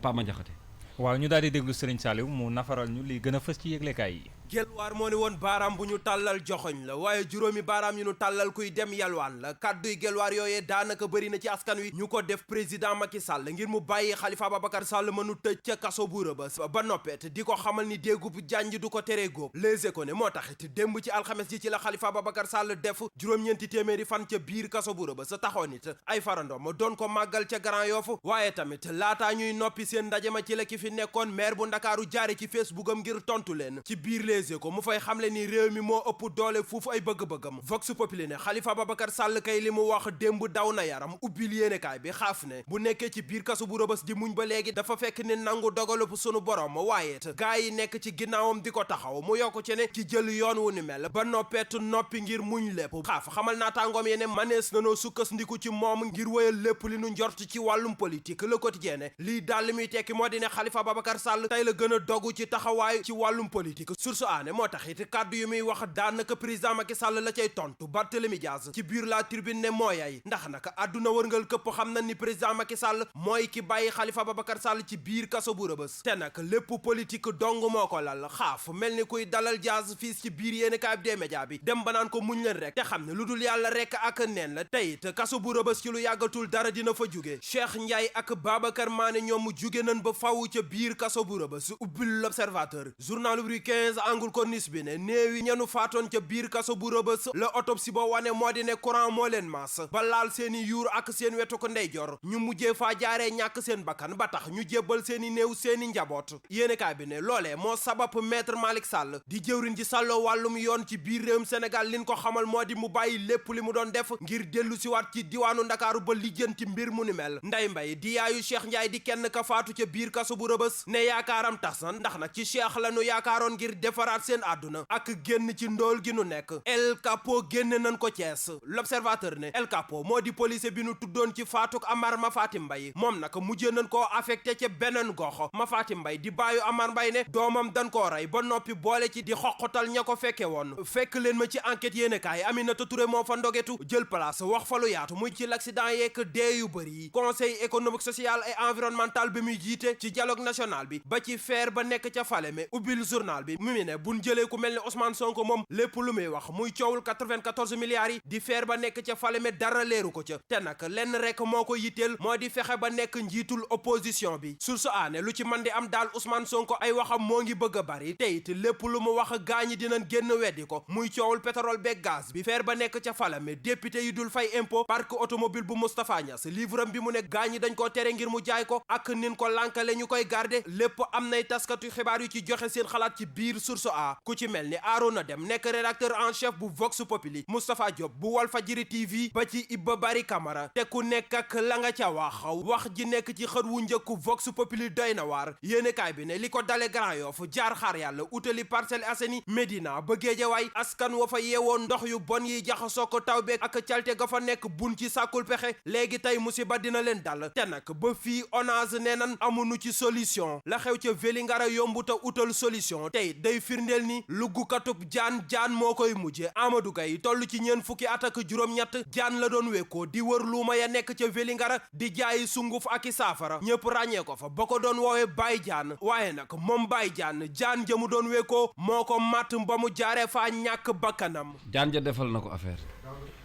Pama Diakhaté. waaw ñu daal di déglu Serigne Saliou mu nafaral ñu li gën a fës ci yëglekaay yi. Gelwaar moo ne woon baaraam bu ñu tàllal joxoñ la waaye juróomi baaraam yu ñu tàllal kuy dem yalwaan la kàdduy Gelwaar yooyee daanaka bëri na ci askan wi ñu ko def président Macky Sall ngir mu bàyyi Khalifa Ababacar Sall mënu tëj ca kaso bu Rebeuss ba noppet di ko xamal ni déggub janj du ko teree góob Les Échos ne moo taxit démb ci alxames ji ci la Khalifa Ababacar Sall def juróom-ñeenti téeméeri fan ca biir kaso bu Rebeuss sa taxoon it ay farandom doon ko màggal ca Grand Yoff waaye tamit laataa ñuy noppi seen ndaje ma ci la ki fi nekkoon maire bu Ndakaaru jaare ci Facebook am ngir tontu leen ci biir Les Échos mu fay xamle ni réew mi moo ëpp doole foofu ay bëgg-bëggam Vox Populi ne Khalifa Ababacar Sall kay li mu wax démb daw na yaram ubbil yéenekaay bi xaaf ne bu nekkee ci biir kaso bu Rebeuss di muñ ba léegi dafa fekk ni nangu dogalup sunu borom waaye gaa yi nekk ci ginnaawam di ko taxaw mu yokk ci ne ki jël yoon wu ni mel ba noppeetu noppi ngir muñ lépp xaaf xamal naa tàngoom ye ne manees nanoo sukkandiku ci moom ngir wéyal lépp li nu njort ci wàllum politique Le Quotidien ne lii daal li muy tekki moo di ne Khalifa Ababacar Sall tey la gën a dogu ci taxawaay ci wàllum politique Source A ne moo taxit kàddu yu muy wax daanaka président Macky Sall la cay tontu Barthélémy Dias ci biir La Tribune ne mooyay ndax naka àdduna wërngal këpp xam na ni président Macky Sall mooy ki bàyyi Khalifa Ababacar Sall ci biir kaso bu Rebeuss te nag lépp politique dong moo ko lal xaaf mel ni kuy dalal Dias fii ci biir yéenekaay bi des médias bi dem ba naan ko muñ leen rek te xam ne lu dul yàlla rek ak neen la teyit kaso bu Rebeuss ci lu yàggatul dara dina fa jóge Cheikh Ndiaye ak Babacar Mané ñoom jóge nañ ba faw ca biir kaso bu Rebeuss ubbil L'Observateur journal Rue 15 angle corniche bi ne néew yi ñenu faatoon ca biir kaso bu Rebeuss la autopsie ba wane moo di ne courant moo leen maas ba laal seeni yuur ak seen wetu ko ndeyjoor ñu mujjee faa jaaree ñàkk seen bakkan ba tax ñu jébbal seeni néew seeni njaboot yéenekaay bi ne loolee moo sabab maître Malick Sall di jëwriñ ji sàlloo wàllum yoon ci biir réewum Sénégal liñ ko xamal moo di mu bàyyi lépp li mu doon def ngir dellu siwaat ci diwaanu Ndakaaru ba lijjanti mbir mu ni mel Ndeye Mbaye di yaayu Cheikh Ndiaye di kenn ka faatu ca biir kaso bu Rebeuss ne yaakaaram tas na ndax nag ci Cheikh la nu yaakaaroon ngir defar defaraat seen àdduna ak génn ci ndóol gi nu nekk. El Capo génne nañ ko Thiès. L'Observateur ne El Capo moo di policier bi nu tuddoon ci faatuk Amar Mafati Mbaye moom nag mujjee nañ koo affecté ca beneen gox. Mafati Mbaye di baayu Amar Mbaye ne doomam dañ koo rey ba noppi boole ci di xoqatal ña ko fekke woon. fekk leen ma ci enquête yéene kaay Aminata Touré moo fa ndogetu jël place wax fa lu yaatu muy ci l'accident yeeg dee yu bëri yi. conseil économique social et environnemental bi muy jiite ci dialogue national bi ba ci feer ba nekk ca Falémé ubbil journal bi mu ne buñ jëlee ku mel ne Ousmane Sonko moom lépp lu muy wax muy coowul 94 milliards yi di feer ba nekk ca Falémé dara leeru ko ca te nag lenn rek moo ko yitteel moo di fexe ba nekk njiitul opposition bi source aane lu ci mën di am daal Ousmane Sonko ay waxam moo ngi bëgg a bari te it lépp lu mu wax gaañi dinañ génn weddi ko muy coowul pétrole beeg gaz bi feer ba nekk ca Falémé député yi dul fay impôt parc automobile bu Moustapha Niass livre am bi mu ne gaañi dañ koo tere ngir mu jaay ko ak nin ko lànkale ñu koy garder lépp am nay taskatu xibaar yu ci joxe seen xalaat ci biir source a ku ci mel ni Arona Dem nekk rédacteur en chef bu Vox Populi Moustapha Diop bu Walfadjri TV ba ci Iba Bari Camara te ku nekk ak la nga ca wax ji nekk ci xët wu njëkku Vox Populi doy na waar yéenekaay bi ne li ko dale Grand Yoff jaar xaar yàlla utali Parcelles Assainies Médina ba Guédiawaye askan wa fa yeewoon ndox yu bon yi jaxasoo ko taw beeg ak calte ga fa nekk bun ci sàkkul pexe léegi tey musiba dina leen dal te nag ba fii ONAS nee nan amuñu ci solution la xew ca Vélingara yombu ta utal solution tey day firndeel ni luggukatub jaan moo koy mujje Amadou Gaye toll ci ñeen fukki at ak juróom-ñett jaan la doon wekkoo di wër luuma ya nekk ca Vélingara di jaayi sunguf ak i saafara ñëpp ràññee ko fa ba ko doon woowee Baye Jaan waaye nag moom Baye Jaan jaan ja mu doon wekkoo moo ko matt ba mu jaaree faa ñàkk bakkanam jaan ja defal na ko affaire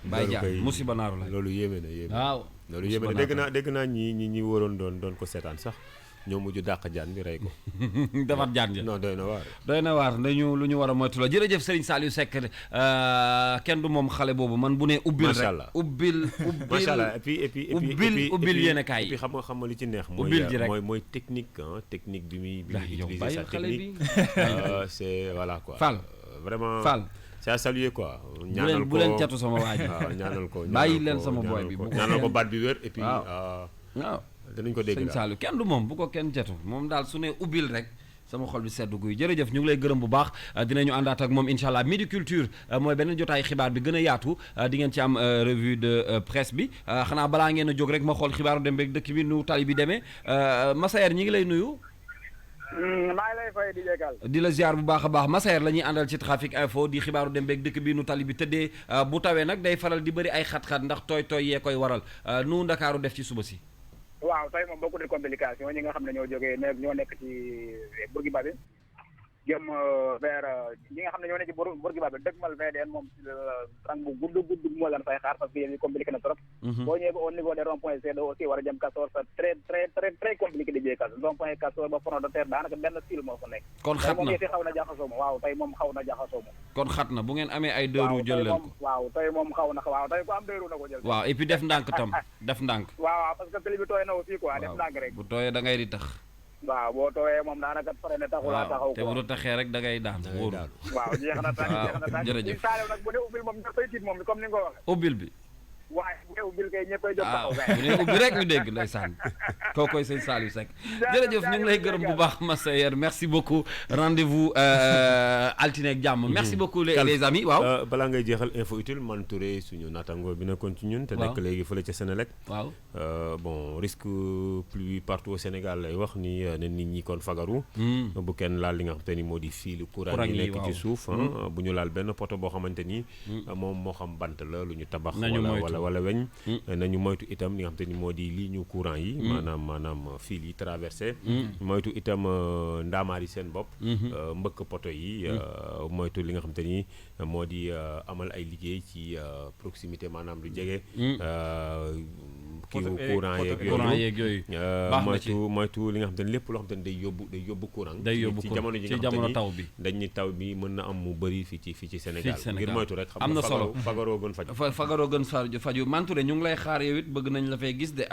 Baye Jaan musiba naaru la loolu yéeme na waaw loolu yéeme na dégg naa ñi waroon doon ko seetaan sax ñoo mujj dàq jaan bi rey ko. defar jaan ja non doy na waar. doy na waar dañu lu ñu war a moytu la jërëjëf Serigne Saliou Seck kenn du moom xale boobu man bu ne ubbil rek ubbil macha allah et puis ubbil yéen a kaay et puis xam nga li ci neex. ubbil ji rek mooy technique bi muy utiliser sa xale technique. c'est voilà quoi. Fall vraiment Fall. c'est à saluer quoi. ñaanal ko bu leen catu sama waa ji. waaw ñaanal ko bàyyi leen sama boy bi ñaanal ko baat bi wér et puis. waaw danañ ko dégg Sëñ Saliou kenn du moom bu ko kenn jatu moom daal su ne ubbil rek sama xol bi seddu guy jërëjëf ñu ngi lay gërëm bu baax dinañu àndaat ak moom incha allah midi culture mooy beneen jotaay xibaar bi gën a yaatu di ngeen ci am revue de presse bi xanaa balaa ngeen a jóg rek ma xool xibaaru dem beeg dëkk bi nu tali bi demee Massaer ñi ngi lay nuyu. maa ngi lay fay di jégal. di la ziar bu baax a baax Massaer la ñuy àndal ci trafic info di xibaaru dem beeg dëkk bi nu tali bi tëddee bu tawee nag day faral di bëri ay xat-xat ndax tooy yee koy waral nu Ndakaaru def ci suba si. waaw tey moom beaucoup de complications ñi nga xam ne ñoo nekk ci Bourguiba bi jëm vers ñi nga xam ne ñoo nekk ci Bourguiba bi dëgmal VDN moom rang bu gudd moo leen fay xaar parce que yéen ñi compliqué na trop. boo ñëwee ba au niveau des ronds-points C2 aussi war a jëm Castor très compliqué di jéegal rond-point Castor ba front de terre daanaka benn fil moo fa nekk. kon xat na moom yëfi xaw na jaxasoo ma waaw tey moom xaw na jaxasoo ma. kon xat na bu ngeen amee ay deux roues jël leen ko. waaw tey moom xaw na waaw tey ku am deux roues na ko jël. waaw et puis def ndànk tam def ndànk. waaw parce que télé bi tooy na aussi quoi def ndànk rek. bu tooyee da ngay di tax. waaw boo tooyee moom daanaka pare na taxulaa taxaw te bu du taxee rek da ngay daan wóorul. waaw jeex na tànk jërëjëf Saliou nag bu dee ubbil moom ñëppay tiit moom comme ni nga ko waxee. ubbil bi. waaye bu dee ubbil kay ñëppay jóg taxaw kay. bu dee ubbi rek ñu dégg ndeysaan kookoy sëñ Saliou Seck jërëjëf ñu ngi lay gërëm bu baax Massaer merci beaucoup rendez-vous altine ak jàmm merci beaucoup les amis waaw balaa ngay jeexal info utile Man Touré suñu naataango bi nekkoon ci ñun te nekk léegi fële ca Sénélec waaw bon risque pluie partout au Sénégal lay wax ni ne nit ñi kon fagaru bu kenn laal li nga xamante ni moo di fil courant yi nekk ci suuf bu ñu laal benn poto boo xamante ni moom moo xam bant la lu ñu tabax wala weñ nañu moytu itam li nga xamante ni moo di ligne courant yi maanaam fil yi traversé moytu itam ndaamaar yi seen bopp mbëkk poto yi moytu li nga xamante ni moo di amal ay liggéey ci proximité maanaam lu jege kii courant yeeg yooyu moytu li nga xamante ni lépp loo xamante ni day yóbbu courant ci jamono ji nga xamante ni taw bi dañ ni taw bi mën na am mu bëri fii ci Sénégal ngir moytu rek xam am na solo fagaroo gën faju fagaroo gën faju Man Touré ñu ngi lay xaar yow it bëgg nañ la fay gis de